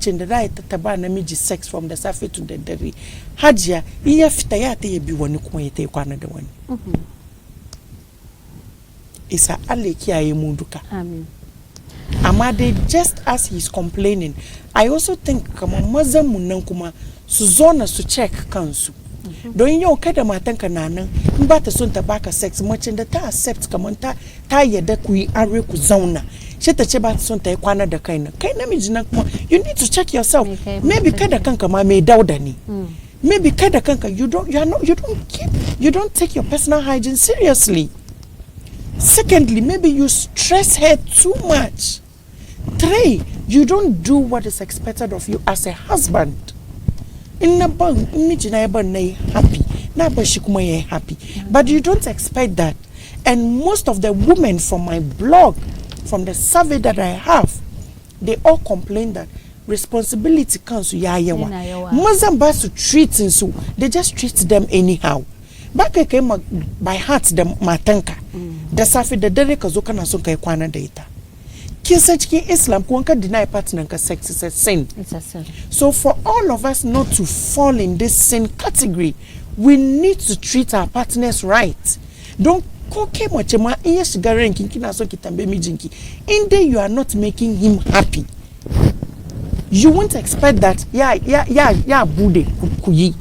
in the right taba na miji sex from the surface to the dairy. Hajia, iya fitayate ye bi wani kuma yete kwa na de wani. Isa ale kia ye munduka. Amen. Amade, just as he's complaining, I also think kama maza munankuma suzona su check kansu. Don yau kada matanka na nan in ba ta son ta baka sex macin da ta accept kaman ta yadda ku yi aure ku zauna shi ta ce ba ta son ta yi kwana da kai namiji nan kuma you need to check yourself. Maybe kada kanka ma mai dauda ne. Maybe kada kanka you don't take your personal hygiene seriously. Secondly, maybe you stress her too much. 3, you don't do what is expected of you as a husband. Happy. But you don't expect that. And most of the women from my blog, from the survey that I have, they all complain that responsibility comes to yawa. Mazamba to treat so they just treat them anyhow. Back came by heart the matanka. The safi the dere kazoka na so kai kwana da ita. Kinsa cikin Islam ko wanka deny partner ka sex is a sin. It's a sin. So for all of us not to fall in this sin category, we need to treat our partners right. Don't koke mochema iya shigara nkinki na so kitambe mijinki. Inde you are not making him happy. You won't expect that bude kuyi.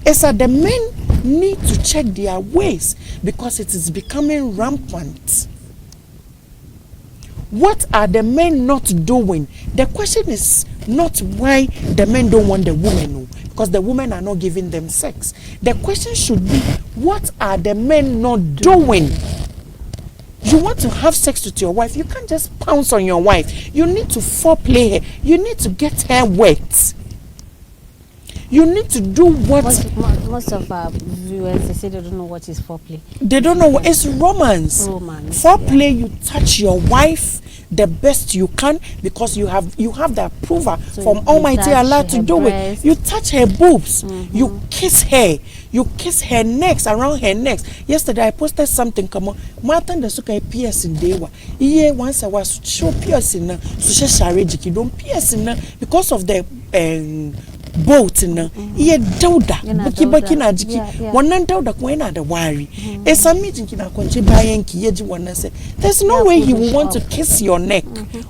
It's that the men need to check their ways because it is becoming rampant. What are the men not doing? The question is not why the men don't want the woman. No. because the women are not giving them sex. The question should be, what are the men not doing? You want to have sex with your wife, you can't just pounce on your wife. You need to foreplay her. You need to get her wet. You need to do what... Most of our viewers, they say they don't know what is foreplay. They don't know what... It's romance. Foreplay, you touch your wife the best you can because you have the approval from Almighty Allah to do it. You touch her boobs. You kiss her. You kiss her necks, around her necks. Yesterday I posted something. Come on, Martin the suka piercing dewa. Iye once I was show piercing na so she sharejiki don't piercing na because of the boat na iye dauda baki na jiki wannan dauda ko yana da wari esa mijin kina kwance bayan ki yaji wannan say there's no way he will want to kiss your neck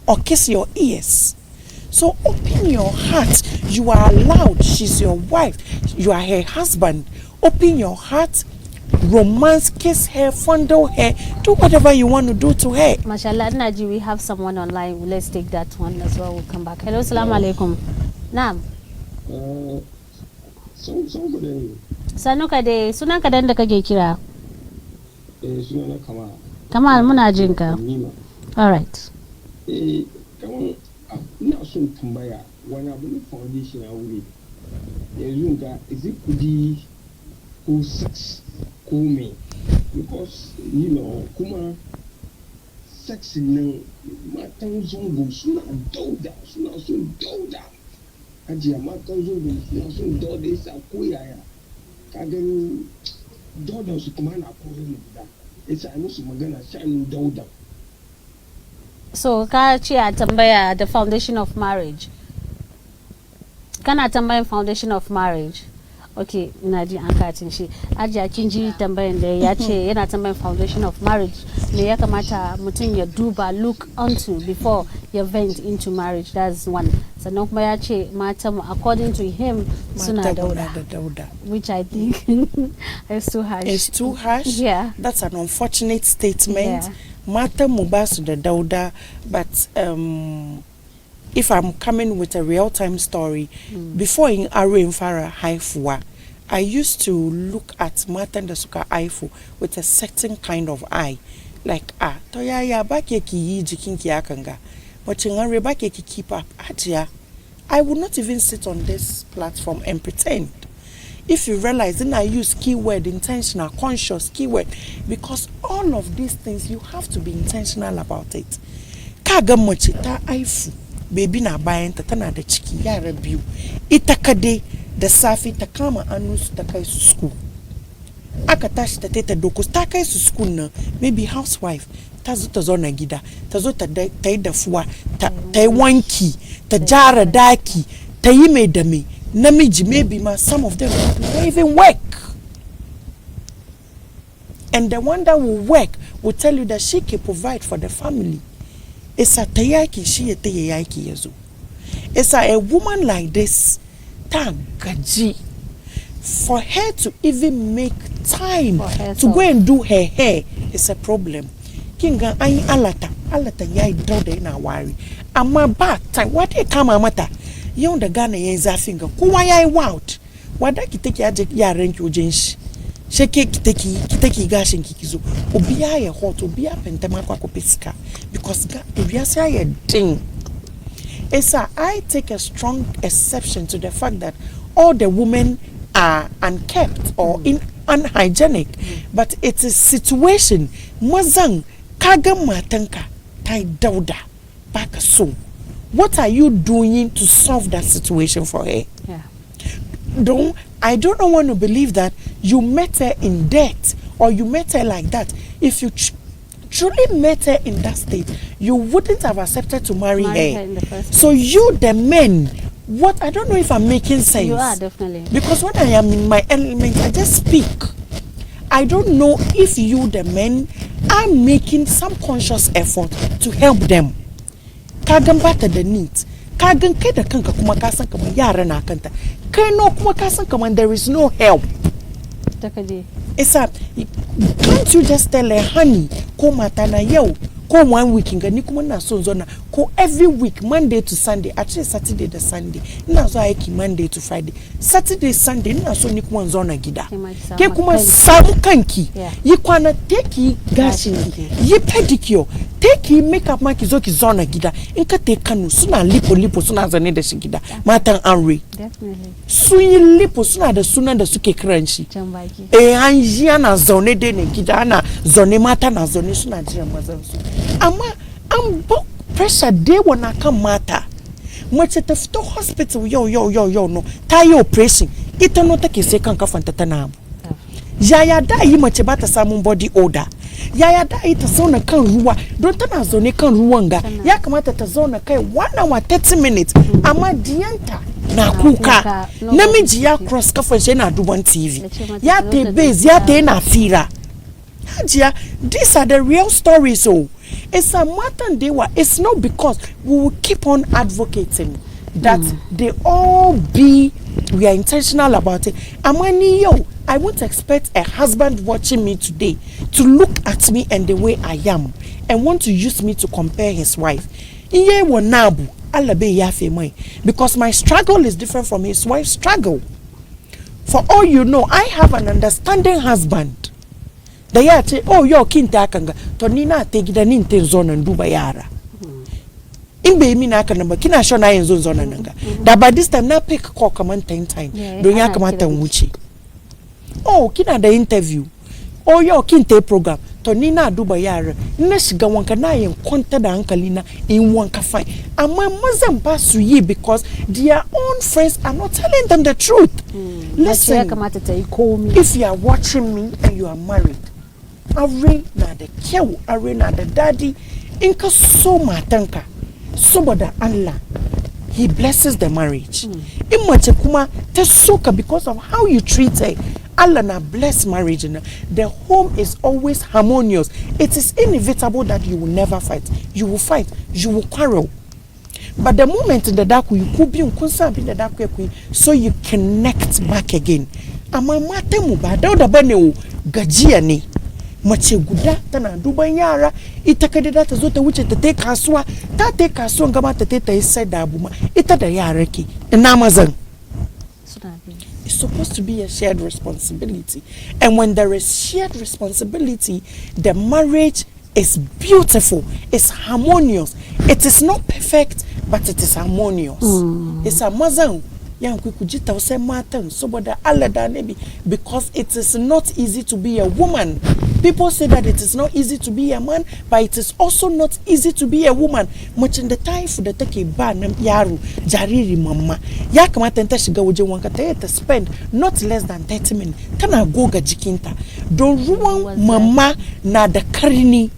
or kiss your ears. So open your heart. You are allowed. She's your wife. You are her husband. Open your heart, romance, kiss her, fondle her, do whatever you want to do to her. Mashallah, Naji, we have someone online. Let's take that one as well. We'll come back. Hello, salam alaikum. Naam. Sanuka de, sunan ka dan da kake kira? Sunana Kamal. Kamal, muna jinka. All right. Kamal, ina son tambaya wani abu ne foundation a wuri. Yanzu ga is it kudi ko sex ko me? Because kuma sex nan matan zongo suna son dauda. Ajiya matan zongo suna son dauda isa ko yaya. Ka gani dauda su kuma na koyo mu da. Isa ai musu magana shan dauda. So ka ce a tambaya the foundation of marriage. Kana tambayan foundation of marriage. Okay, ina ji an katin shi. Ajiya kin ji tambayan da ya ce yana tambayan foundation of marriage. Me ya kamata mutum ya duba look onto before you vent into marriage. That's one. Sannan kuma ya ce matan according to him suna dauda. Which I think is too harsh. It's too harsh? Yeah. That's an unfortunate statement. Yeah. Mata mubasu da dauda, but if I'm coming with a real-time story, before in Arin Farah Haifua, I used to look at Mata Ndasuka Haifu with a certain kind of eye. Like, toya ya baki ki jikinki akanga. But in Arin baki ki keep up. I would not even sit on this platform and pretend. If you realize, then I use keyword, intentional, conscious keyword, because all of these things, you have to be intentional about it. Kaga mochita aifu, baby na bayan tatana da chiki ya review. Itakade da safi takama anus takai su school. Aka tashi ta teta dokus takai su school na, maybe housewife, tazo tazo na gida, tazo ta yi dafuwa, ta yi wanki, ta jara daki, ta yi mai da mai. Namiji, maybe some of them don't even work. And the one that will work will tell you that she can provide for the family. It's a tayaki, she a tayaki yazu. It's a woman like this, tagaji, for her to even make time to go and do her hair is a problem. Kinga ay alata yai dode na wari. Ama ba time, what they come amata? Yon da Ghana yen zafinga kuwa yai wild wada kiteki aje yaran ki ojenshi sheke kiteki gashin kikizo obiya ye hot obiya pentema kwa kopesika because obiya say ding. Esa I take a strong exception to the fact that all the women are unkept or unhygienic, but it's a situation mazang kaga matanka tai dauda baka so. What are you doing to solve that situation for her? Yeah. I don't want to believe that you met her in debt or you met her like that. If you truly met her in that state, you wouldn't have accepted to marry her in the first place. So you, the men, what? I don't know if I'm making sense. You are, definitely. Because when I am in my element, I just speak. I don't know if you, the men, are making some conscious effort to help them. Kagan bata da neat. Kagan kai da kanka kuma ka san kaman yara na kanta. Kai no kuma ka san kaman there is no help. Takade. Can't you just tell her, honey, ko mata na yau ko 1 week ngani kuma na so nzona ko every week Monday to Sunday actually Saturday to Sunday na so aiki Monday to Friday Saturday Sunday na so ni kuma nzona gida ke kuma samu kanki yi kwana take gashi yi pedicure take makeup maki zo ki zona gida in ka te kanu suna lipo suna zane da shi gida matan anre definitely su yi lipo suna da sunan da suke kiran shi an yi ana zaune da ne gida ana zaune mata na zaune suna jiran mazan su amma an ba pressure dai wana kan mata mace ta fito hospital yau no ta yi operation ita no take sai kan kafanta tana abu yaya da yi mace ba ta samun body odor yaya da yi ta zauna kan ruwa don tana zaune kan ruwan ga ya kamata ta zauna kai 1 hour 30 minutes amma diyanta na kuka namiji ya cross kafan shi yana duban TV ya te base ya te na fira hajiya these are the real stories so it's a matter they were it's not because we will keep on advocating that they all be we are intentional about it amani yo I won't expect a husband watching me today to look at me and the way I am and want to use me to compare his wife iye wonabu alabe ya fe because my struggle is different from his wife's struggle. For all you know, I have an understanding husband. Da ya ce oh yo kinta akanga to ni na te gida ni nte zona nduba yara. Imbe mi na aka namba kina sure na yanzu zona nanga. Da by this time na pick call kaman 10 time. Don ya kamata wuce. Oh kina da interview. Oh yo kinte program. To ni na duba yara na shiga wanka na yin kwanta da hankali na in wanka fine amma mazan ba su yi because their own friends are not telling them the truth. Listen, if you are watching me and you are married, are na the kyau, are na the daddy, in ka so matanka, saboda Allah, he blesses the marriage. In mace kuma ta soka because of how you treat her. Allah na bless marriage. The home is always harmonious. It is inevitable that you will never fight. You will fight. You will quarrel. But the moment in the dark, you could be in the dark, so you connect back again. Ama mate mu ba da bane o gajiya ne. Mace guda tana duban yara ita kada da ta zo ta wuce ta kasuwa ta kasuwan gaba ta yi sai da abu ma ita da yara ke ina mazan. It's supposed to be a shared responsibility. And when there is shared responsibility, the marriage is beautiful. It's harmonious. It is not perfect, but it is harmonious. It's a mazan. Because it is not easy to be a woman. People say that it is not easy to be a man, but it is also not easy to be a woman. Much in the time for the take ban yaru jariri mama. Ya kamata nta shiga waje wanka ta spend not less than 30 minutes. Tana goga jikinta. Don ruwan mama na da karini.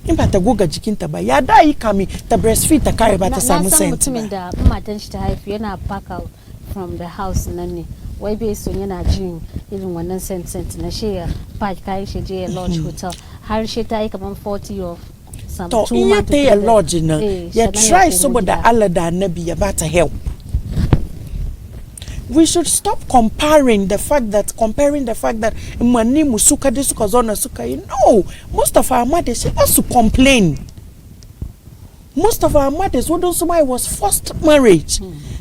In ba ta goga jikinta ba ya da yi kami ta breastfeed ta kare ba ta samu sent ba. Na san mutumin da matan shi ta haifi yana pack out from the house nan ne wai bai son yana jin irin wannan sent na shi ya pack kai shi je lodge hotel har shi ta yi kaman 40 of some 2 months. To iya ta yi lodge na ya try saboda Allah da Annabi ya ba ta help. We should stop comparing the fact that mani musuka de suka zona suka. No, most of our mothers also complain. Most of our mothers wouldn't say it was forced marriage.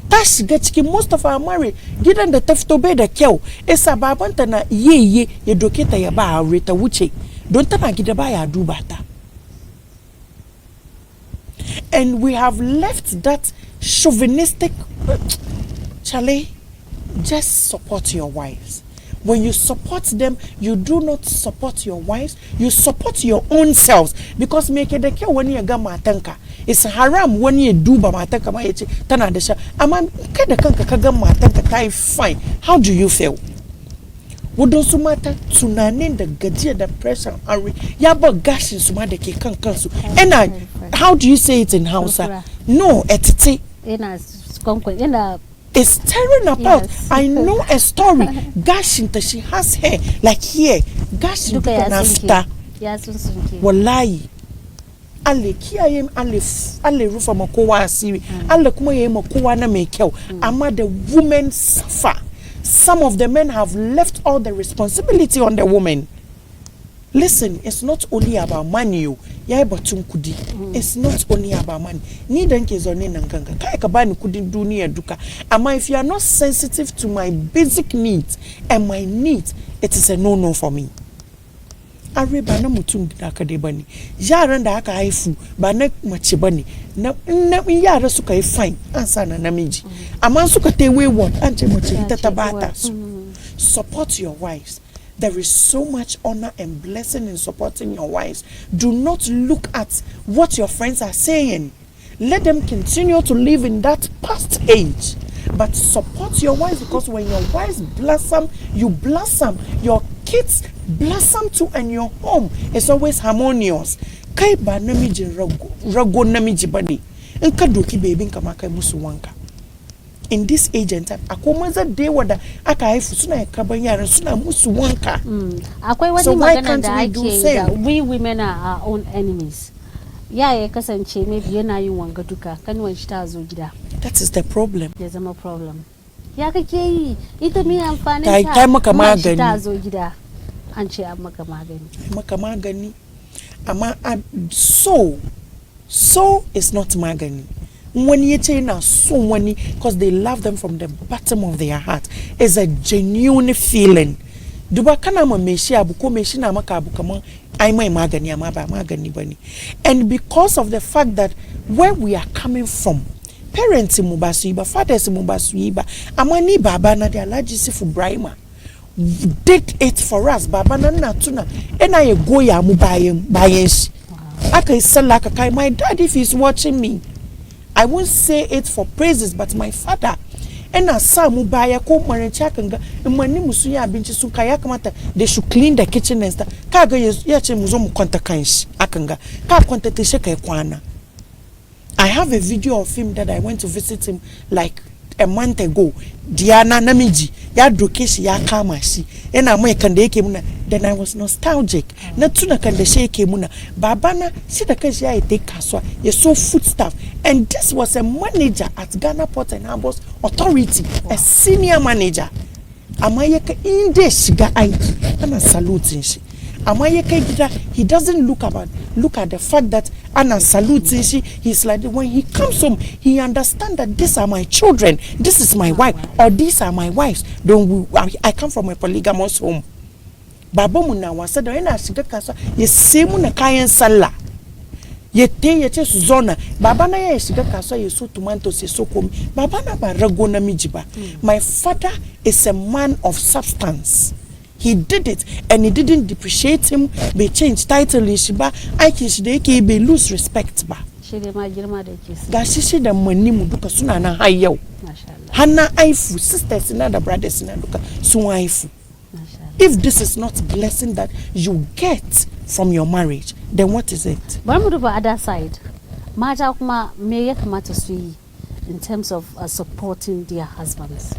Tash getiki most of our marriage gidan da tafto be da kyau isa babanta na ye ya doke ta ya ba aure ta wuce don tana gida ba ya duba ta. And we have left that chauvinistic Charlie. Just support your wives. When you support them, you do not support your wives, you support your own selves. Because make it the care when you ga matanka. It's haram when you do ba matanka ma yace tana da sha. Amma kada kanka ka ga matanka ta yi fine. How do you feel? Wodon su mata tunanin da gajiya da pressure are ya ba gashin su ma da ke kansu. And how do you say it in Hausa? No, etete. It's tearing apart. Yes. I know a story. Gashinta, she has hair like here. Gashinta after. Wallahi. Ale kiayem ale rufa makowa asiri. Ale kuma ye makowa na mekel. Ama the women suffer. Some of the men have left all the responsibility on the woman. Listen, it's not only about money. Yeah, but kudi. It's not only about money. Need and kizone nankanga. Kaikabani kudi dunia duka. Ama if you are not sensitive to my basic needs and my needs, it is a no for me. Are bana mutum akadebani. Yara nda aka haifu bana machibani. Na yara suka e fine. Ansa na namiji. Ama suka te wayward. Anche machibita tabata. Support your wives. There is so much honor and blessing in supporting your wives. Do not look at what your friends are saying. Let them continue to live in that past age. But support your wives, because when your wives blossom, you blossom. Your kids blossom too, and your home is always harmonious. Kai ba namiji rago namiji bani. Nka doki baby nka makai musu wanka. In this age and time, akomaza day wada aka haifu suna kaban yaran suna musu wanka. Akwai wani magana da ake da we women are our own enemies. Ya kasance maybe yana yin wanga duka kanwan shi ta zo gida. That is the problem. Ya zama problem. Ya kake yi ita me amfanin ta? Kai maka magani. Ta zo gida. An ce an maka magani. Maka magani. Ama so is not magani. When you say na so many, because they love them from the bottom of their heart, is a genuine feeling. Duba kana ma meshi abuko meshi na maka abukama ai mai magani amaba magani bani. And because of the fact that where we are coming from, parents mubasuiba, fathers mubasuiba, amani baba na de alaji sifu Brahima did it for us. Baba na tuna ena ye go ya mubayen. Aka isala aka kai, my dad if he's watching me, I won't say it for praises, but my father and as some buy a coat chakanga and when Musuya binchi sukayakamata, they should clean the kitchen and stuff. Kaga is yachimuzum kontakans, akanga, ka quantity shaka kwana. I have a video of him that I went to visit him like a month ago. Diana Namiji, ya dokeshi ya kamashi, and I make muna. Then I was nostalgic. Natuna kande shake muna. Babana, see the case ya take kaswa, ye so food stuff. And this was a manager at Ghana Port and Harbors Authority, a senior manager. Amayeka inde shiga aiki, ana saluting shi. Amayeka gida, he doesn't look at the fact that ana saluting shi. He's like, when he comes home, he understands that these are my children, this is my wife, or these are my wives. I come from a polygamous home. Baba muna wasa da yana shiga kasuwa ya sai muna kayan sallah ya ce su zona. Baba na ya shiga kasuwa ya so tomatoes ya so komi. Baba na ba rago namiji ba. My father is a man of substance. He did it and he didn't depreciate him, be change title shi ba, aikin shi da yake be lose respect ba. Shi da ma girma da yake. Gashi shi da manni mu duka suna nan har yau. Mashallah. Hana aifu, sisters na da brothers na duka sun aifu. If this is not blessing that you get from your marriage, then what is it? But on the other side, mata kuma me ya kamata su yi in terms of supporting their husbands.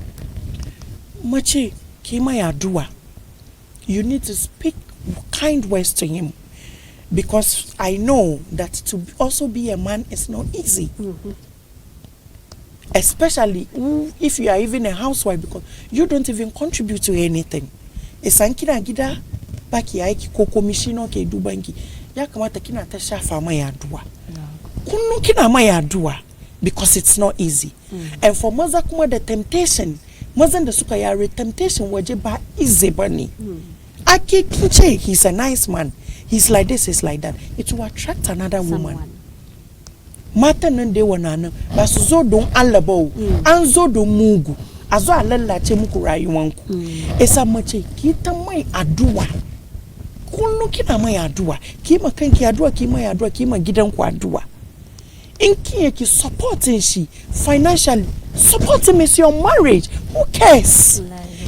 Machi, kima ya dua. You need to speak kind words to him, because I know that to also be a man is not easy. Especially if you are even a housewife, because you don't even contribute to anything. Esankina gida baki aiki koko mishino ke dubangi ya kamata kina ta shafa mai addu'a. Kunu kina mai addu'a, because it's not easy. And for maza kuma the temptation, mazan da suka yare temptation waje ba easy bane. Aki kinche, he's a nice man, he's like this, he's like that, it will attract another woman. Mata nan de wana ba su zo don Allah ba, an zo don mugu. Azo alalache muku rayuwanku. Esa mace ki ta mai addu'a. Kullu kina mai addu'a. Ki ma kanki addu'a, ki mai addu'a, ki ma gidanku addu'a. In ki supporting shi financially, support him is your marriage. Who cares?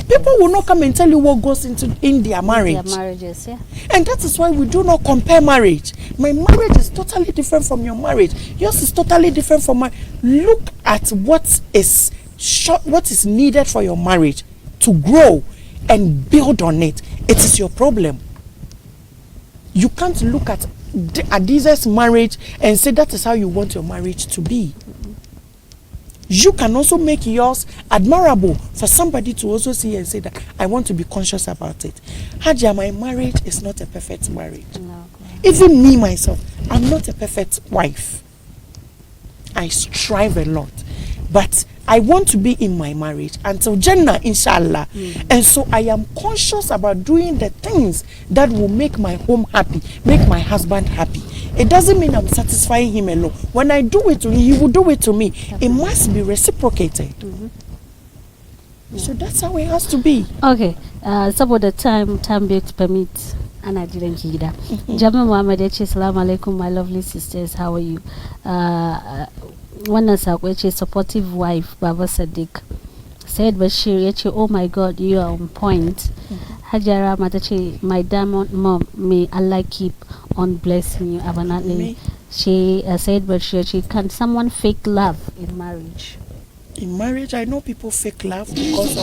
People will not come and tell you what goes in their marriage. Their marriages, yeah. And that is why we do not compare marriage. My marriage is totally different from your marriage. Yours is totally different from mine. Look at what is needed for your marriage to grow and build on it. It is your problem. You can't look at Adiza's marriage and say that is how you want your marriage to be. You can also make yours admirable for somebody to also see and say that I want to be conscious about it. Hajia, my marriage is not a perfect marriage. No, Even me myself, I'm not a perfect wife. I strive a lot, but I want to be in my marriage until Jannah, inshallah. And so I am conscious about doing the things that will make my home happy, make my husband happy. It doesn't mean I'm satisfying him alone. When I do it to him, he will do it to me. It must be reciprocated. So that's how it has to be. Okay, saboda time bit permit ana jiran ki gida. Jami'in Muhammad ya ce salamu alaikum my lovely sisters, how are you? Wannan sako ya ce supportive wife Baba Sadiq. Said Bashir ya ce oh my god you are on point. Hajara mata ce my diamond mom, may Allah keep on blessing you abundantly. She said Bashir ya ce can someone fake love in marriage? In marriage, I know people fake love because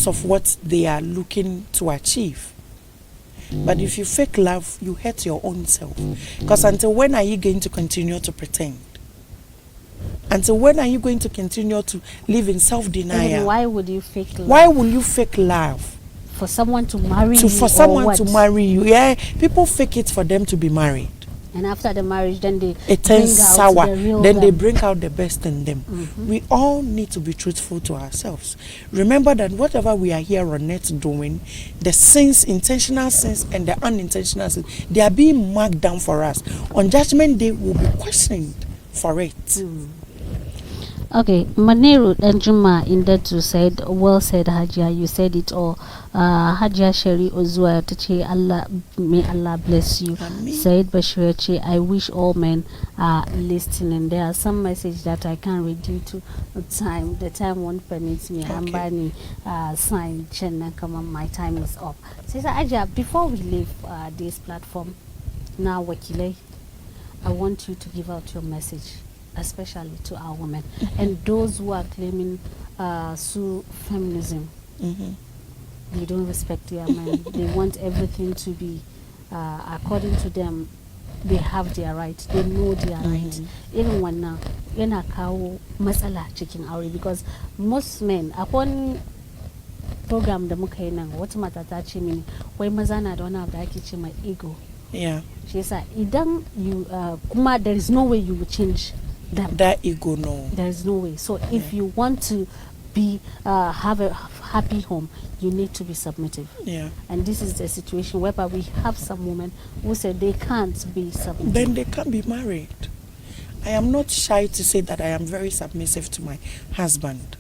of what they are looking to achieve. But if you fake love, you hurt your own self. Because until when are you going to continue to pretend? Until when are you going to continue to live in self-denial? Why would you fake love? Why will you fake love? For someone to marry you? For someone to marry you. Yeah, people fake it for them to be married. And after the marriage, then it turns sour. Then they bring out the best in them. We all need to be truthful to ourselves. Remember that whatever we are here on net doing, the sins, intentional sins and the unintentional sins, they are being marked down for us. On Judgment Day, we'll be questioned for it. Okay, Maniru Danjuma in that too said, well said Hajia, you said it all. Hajia Sheri Ozua Tachi, Allah, may Allah bless you. Amen. Said Bashirachi, I wish all men are listening. There are some messages that I can't read due to time. The time won't permit me. I'm banning sign Chenna, come on, my time is up. Sister Hajia, before we leave this platform, now Wakilai, I want you to give out your message, especially to our women and those who are claiming feminism. They don't respect their men. They want everything to be according to them. They have their right. They know their right. Even one now, yana kawo matsala cikin aure because most men upon program da muka yi nan wata mata ta ce mini wai maza na da wani abu da ake ce mai ego. Yeah. She said, idan you kuma there is no way you will change them. That ego, no. There is no way. So if you want to be have a happy home, you need to be submissive. Yeah. And this is the situation whereby we have some women who said they can't be submissive. Then they can't be married. I am not shy to say that I am very submissive to my husband.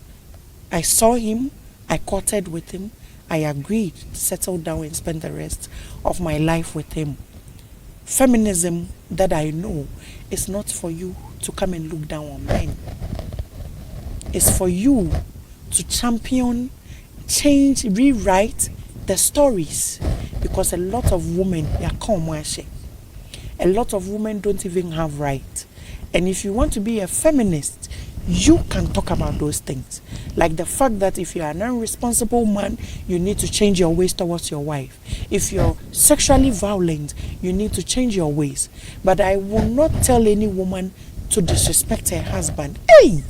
I saw him, I courted with him, I agreed to settle down and spend the rest of my life with him. Feminism that I know is not for you to come and look down on men. It's for you to champion, change, rewrite the stories. Because a lot of women, a lot of women don't even have right. And if you want to be a feminist, you can talk about those things. Like the fact that if you're an irresponsible man, you need to change your ways towards your wife. If you're sexually violent, you need to change your ways. But I will not tell any woman to disrespect her husband. Hey!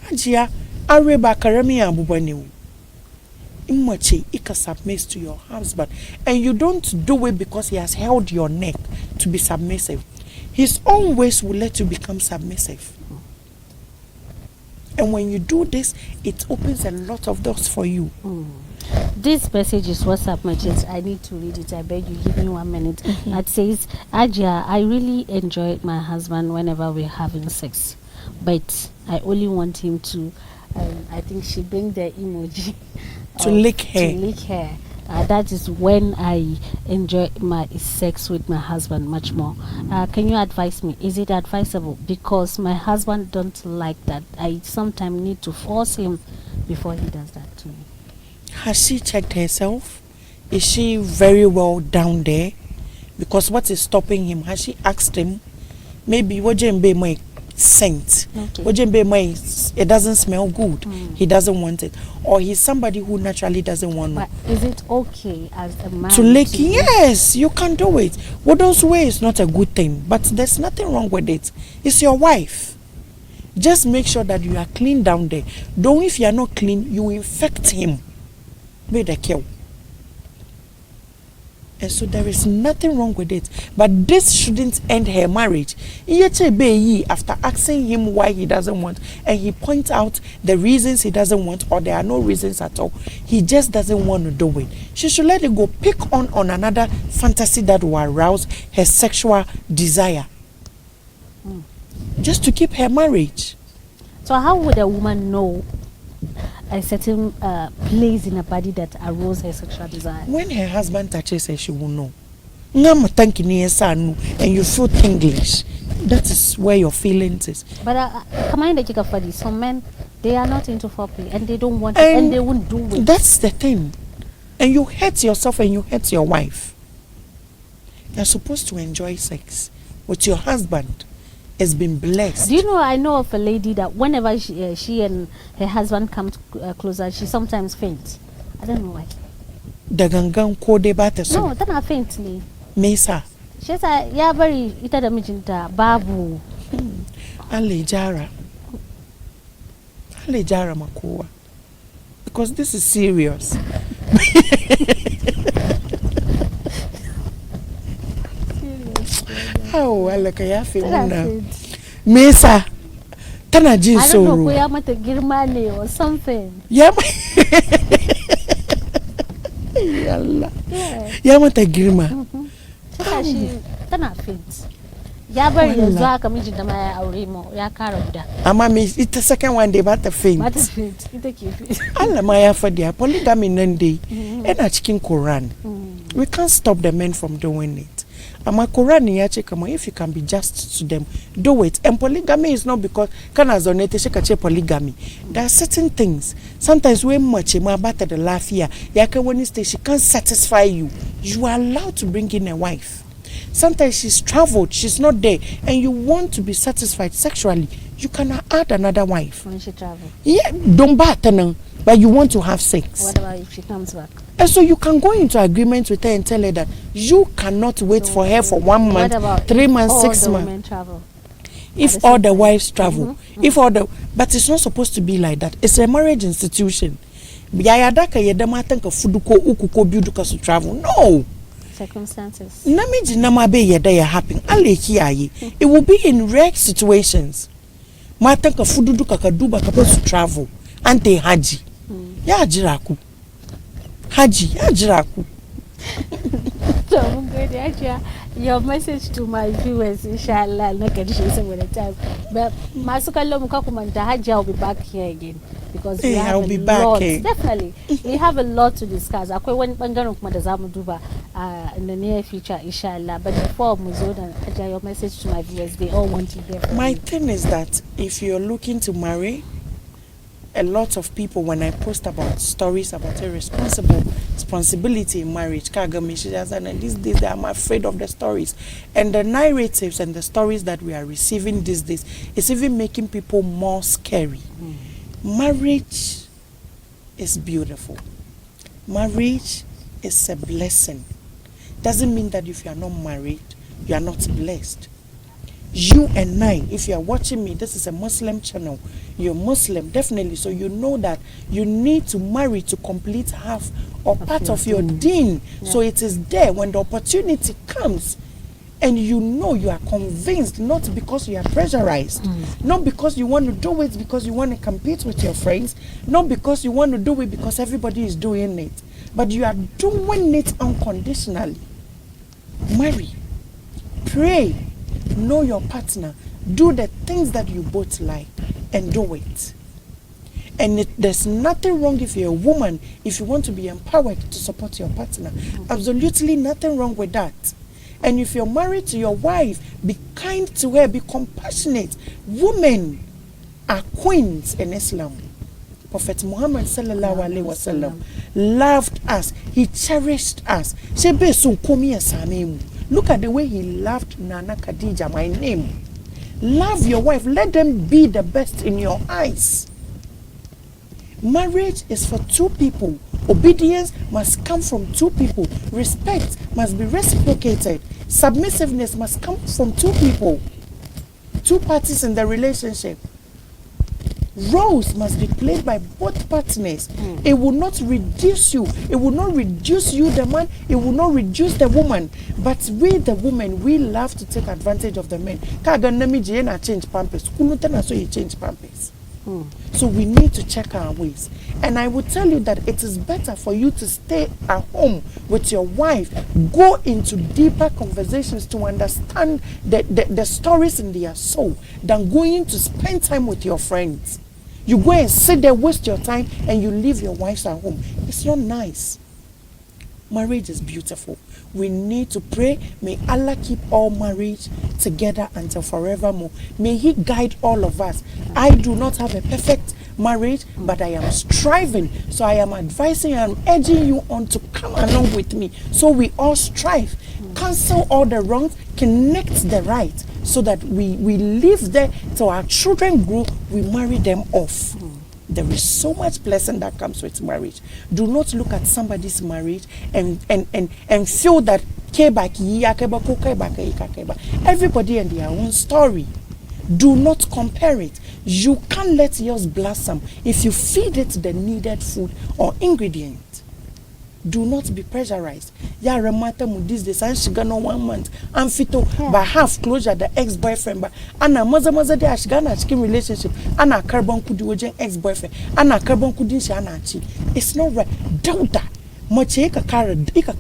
Ajia, areba karami abubaniu. Imachi, ika submits to your husband. And you don't do it because he has held your neck to be submissive. His own ways will let you become submissive. And when you do this, it opens a lot of doors for you. This message is WhatsApp message. I need to read it. I beg you, give me 1 minute. It says, Ajia, I really enjoy my husband whenever we're having sex. But I only want him to, I think she bring the emoji. To lick hair. To lick hair. That is when I enjoy my sex with my husband much more. Can you advise me? Is it advisable? Because my husband don't like that. I sometimes need to force him before he does that to me. Has she checked herself? Is she very well down there? Because what is stopping him? Has she asked him? Maybe scent. Okay. It doesn't smell good. He doesn't want it. Or he's somebody who naturally doesn't want But is it okay as a man to lick? Yes, you can do it. What those way is not a good thing, but there's nothing wrong with it. It's your wife. Just make sure that you are clean down there. Don't, if you are not clean, you infect him with the kill. And so there is nothing wrong with it. But this shouldn't end her marriage. After asking him why he doesn't want, and he points out the reasons he doesn't want, or there are no reasons at all, he just doesn't want to do it. She should let it go. Pick on another fantasy that will arouse her sexual desire. Just to keep her marriage. So how would a woman know a certain place in her body that arouse her sexual desire? When her husband touches her, she will know. And you feel tinglish. That is where your feelings is. But some men, they are not into foreplay and they don't want it and they won't do it. That's the thing. And you hurt yourself and you hurt your wife. You're supposed to enjoy sex with your husband. Has been blessed. Do you know, I know of a lady that whenever she and her husband come closer, she sometimes faints. I don't know why. No, then I faint. Mesa. She said, "Yeah, very ita da mijinta babu." Alejara makoa. Because this is serious. Oh, I look at you. Mesa, tana jin soro. I don't know where mata girma ne or something. Yeah. Yalla. Yeah, mata girma. She tana faint. Ya bari yanzu aka miji da ma ya aure mu ya kara guda. Amma me ita second one day bata faint. Bata faint. Ita ke faint. Allah ma ya fadi polygamy nan dai. Ina cikin Quran. We can't stop the men from doing it. Ama Quran ya ce kama if you can be just to them, do it. And polygamy is not because kana zonete she kace polygamy. There are certain things. Sometimes when much ma bata the lafiya, ya kai wani stage she can't satisfy you. You are allowed to bring in a wife. Sometimes she's traveled, she's not there, and you want to be satisfied sexually. You can add another wife. When she travels. Yeah, don't bata, but you want to have sex. What about if she comes back? And so you can go into agreement with her and tell her that you cannot wait for her for 1 month, 3 months, 6 months. Travel? If all the wives travel, but it's not supposed to be like that. It's a marriage institution. To travel. No. Circumstances. It will be in rare situations. To travel. Ante haji. Ya jiraku. Haji, ya jiraku. Your message to my viewers, inshallah, look at you some of the time. But Masukalo Mukakumanta Haji, I'll be back here again because we have a lot. Definitely, we have a lot to discuss. I when Banganuk Madazamu Duba in the near future, inshallah. But before Muzoda, Haji, your message to my viewers, they all want to hear from my you. thing is that if you're looking to marry, a lot of people, when I post about stories about responsibility in marriage, and these days I'm afraid of the stories and the narratives and the stories that we are receiving these days. It's even making people more scary. Marriage is beautiful. Marriage is a blessing. Doesn't mean that if you are not married, you are not blessed. You and I, if you are watching me, this is a Muslim channel. You're Muslim, definitely. So you know that you need to marry to complete half or part of your deen. Yeah. So it is there when the opportunity comes and you know, you are convinced, not because you are pressurized, not because you want to do it because you want to compete with your friends, not because you want to do it because everybody is doing it, but you are doing it unconditionally. Marry, pray, know your partner, do the things that you both like, and do it. And there's nothing wrong if you're a woman, if you want to be empowered to support your partner. Absolutely nothing wrong with that. And if you're married to your wife, be kind to her, be compassionate. Women are queens in Islam. Prophet Muhammad sallallahu alaihi wasallam loved us. He cherished us. Look at the way he loved Nana Khadija, my name. Love your wife. Let them be the best in your eyes. Marriage is for two people. Obedience must come from two people. Respect must be reciprocated. Submissiveness must come from two people. Two parties in the relationship. Roles must be played by both partners. It will not reduce you. It will not reduce you, the man. It will not reduce the woman. But we, the women, we love to take advantage of the men. Change pampers. So you change pampers. So we need to check our ways. And I will tell you that it is better for you to stay at home with your wife, go into deeper conversations to understand the stories in their soul, than going to spend time with your friends. You go and sit there, waste your time, and you leave your wives at home. It's not nice. Marriage is beautiful. We need to pray. May Allah keep all marriage together until forevermore. May He guide all of us. I do not have a perfect marriage, but I am striving. So I am advising and urging you on to come along with me. So we all strive. Cancel all the wrongs, connect the right, so that we live there till our children grow, we marry them off. There is so much blessing that comes with marriage. Do not look at somebody's marriage and feel that everybody and their own story. Do not compare it. You can't let yours blossom if you feed it the needed food or ingredient. Do not be pressurized. Yeah, remata mu this days and she got no 1 month. I'm fito by half closure the ex-boyfriend. But Anna maza de ashigana chicken relationship. Anna carbon could do ex-boyfriend. Anna carbon could she anachi. It's not right. Doubt that. Much eka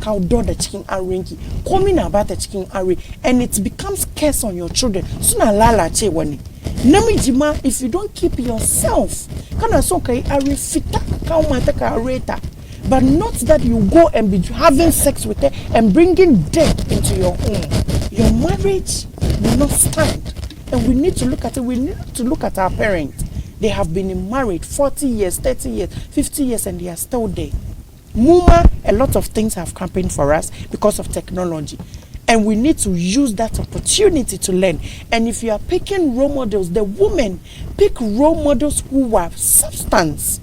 cow door the chicken arinki. Coming about the chicken array and it becomes curse on your children. Sooner lala che wani. Nami jima if you don't keep yourself. Kana so kai array fita cow mataka areta. But not that you go and be having sex with her and bringing death into your home. Your marriage will not stand. And we need to look at it. We need to look at our parents. They have been married 40 years, 30 years, 50 years, and they are still there. Muma, a lot of things have happened for us because of technology. And we need to use that opportunity to learn. And if you are picking role models, the women, pick role models who have substance.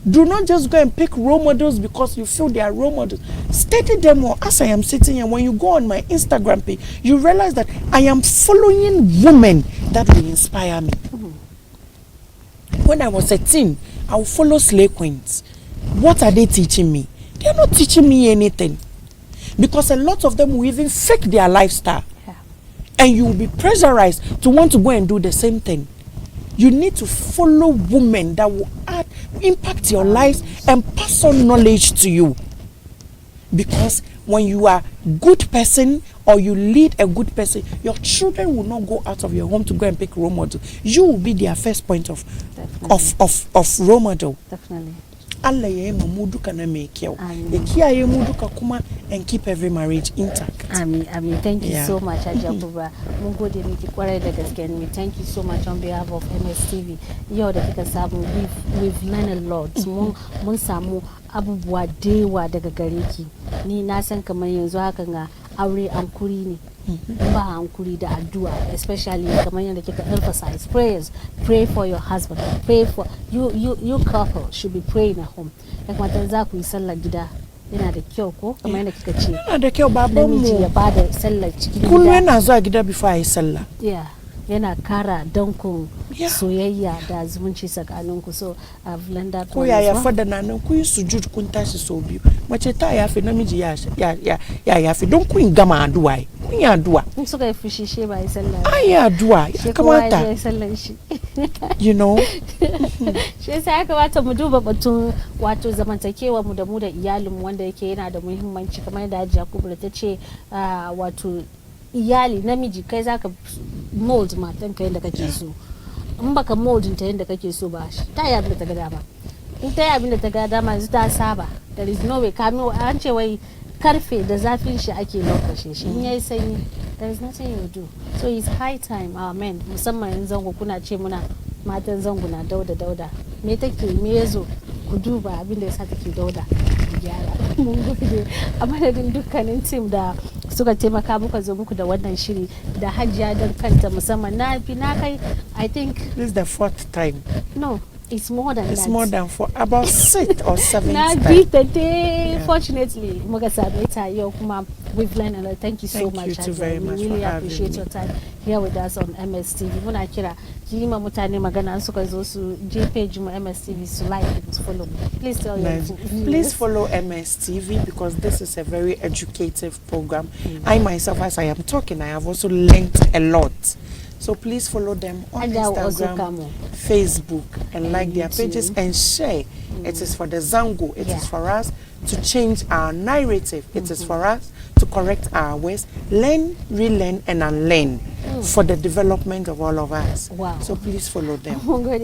Do not just go and pick role models because you feel they are role models. Study them more. As I am sitting here, when you go on my Instagram page, you realize that I am following women that will inspire me. When I was a teen, I would follow slay queens. What are they teaching me? They are not teaching me anything. Because a lot of them will even fake their lifestyle. Yeah. And you will be pressurized to want to go and do the same thing. You need to follow women that will impact your lives and pass on knowledge to you. Because when you are a good person or you lead a good person, your children will not go out of your home to go and pick role model. You will be their first point of role model. Definitely. Allah ya ema mudu kana make you. Ekia ye mudu kakuma and keep every marriage intact. Amen. Thank you so much, Kuburah. Mungu de miki kware da gaske ni. Thank you so much on behalf of MSTV. Yau da kika samu we've learned a lot. Mun samu abubuwa dewa daga gare ki. Ni na san kamar yanzu haka ga aure ankuri ne. Ba hankuri da addu'a, especially kamar yadda kika emphasize prayers. Pray for your husband. Pray for you couple should be praying at home. Like matan za ku yi sallar gida yana da kyau ko kamar yadda kika ce. Yana da kyau baban mu. Namiji ya bada sallar cikin gida. Kullum yana zuwa gida before ayi sallah. Yeah. Yana kara dankun soyayya da zumunci tsakaninku. So I've learned that ko ya fada nan ku yi sujud kun tashi so biyu. Mace ta yafi namiji ya yafi don kun gama addu'a. Kun yi addu'a. In suka yi fushi she ba yi sallah. Ai addu'a ya kamata. Ya sallar shi. You know. Shi yasa ya kamata mu duba batun wato zamantakewa mu da iyalin wanda yake yana da muhimmanci kamar yadda Hajiya Kuburah ta ce wato iyali namiji kai zaka mold matan ka yadda kake so. In baka moldin ta yadda kake so ba ta yi abin da ta ga dama. In ta yi abin da ta ga dama yanzu ta saba. There is no way an ce wai karfe da zafin shi ake lokacin shi in yayi sanyi there is nothing you do. So it's high time our men musamman yan zango kuna ce muna matan zango na dauda me take me yazo ku duba abin da yasa take dauda gyara. Mun gode a madadin dukkanin team da suka taimaka muka zo muku da wannan shiri da Hajiya don kanta musamman na kai I think this is the 4th time. No, it's more than it's that. More than 4, about 6 or 7 na time. beat the day. Fortunately muka same ta yau kuma we've learned a lot. Thank you so much. Thank you too very much. We really appreciate your time here with us on MSTV. Muna kira ki ma mutane magana suka zo su je page mu MSTV su like and to follow. Please tell your Please follow MSTV because this is a very educative program. I myself, as I am talking, I have also learned a lot. So please follow them on Instagram, Facebook, and like their pages and share. It is for the Zango. It is for us to change our narrative. It is for us to correct our ways, learn, relearn, and unlearn for the development of all of us. Wow. So please follow them.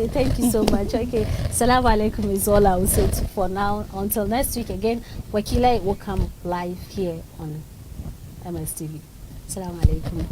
Thank you so much. Okay. Salaam alaikum is all I will say for now. Until next week again, Wakilai will come live here on MSTV. Salaam alaikum.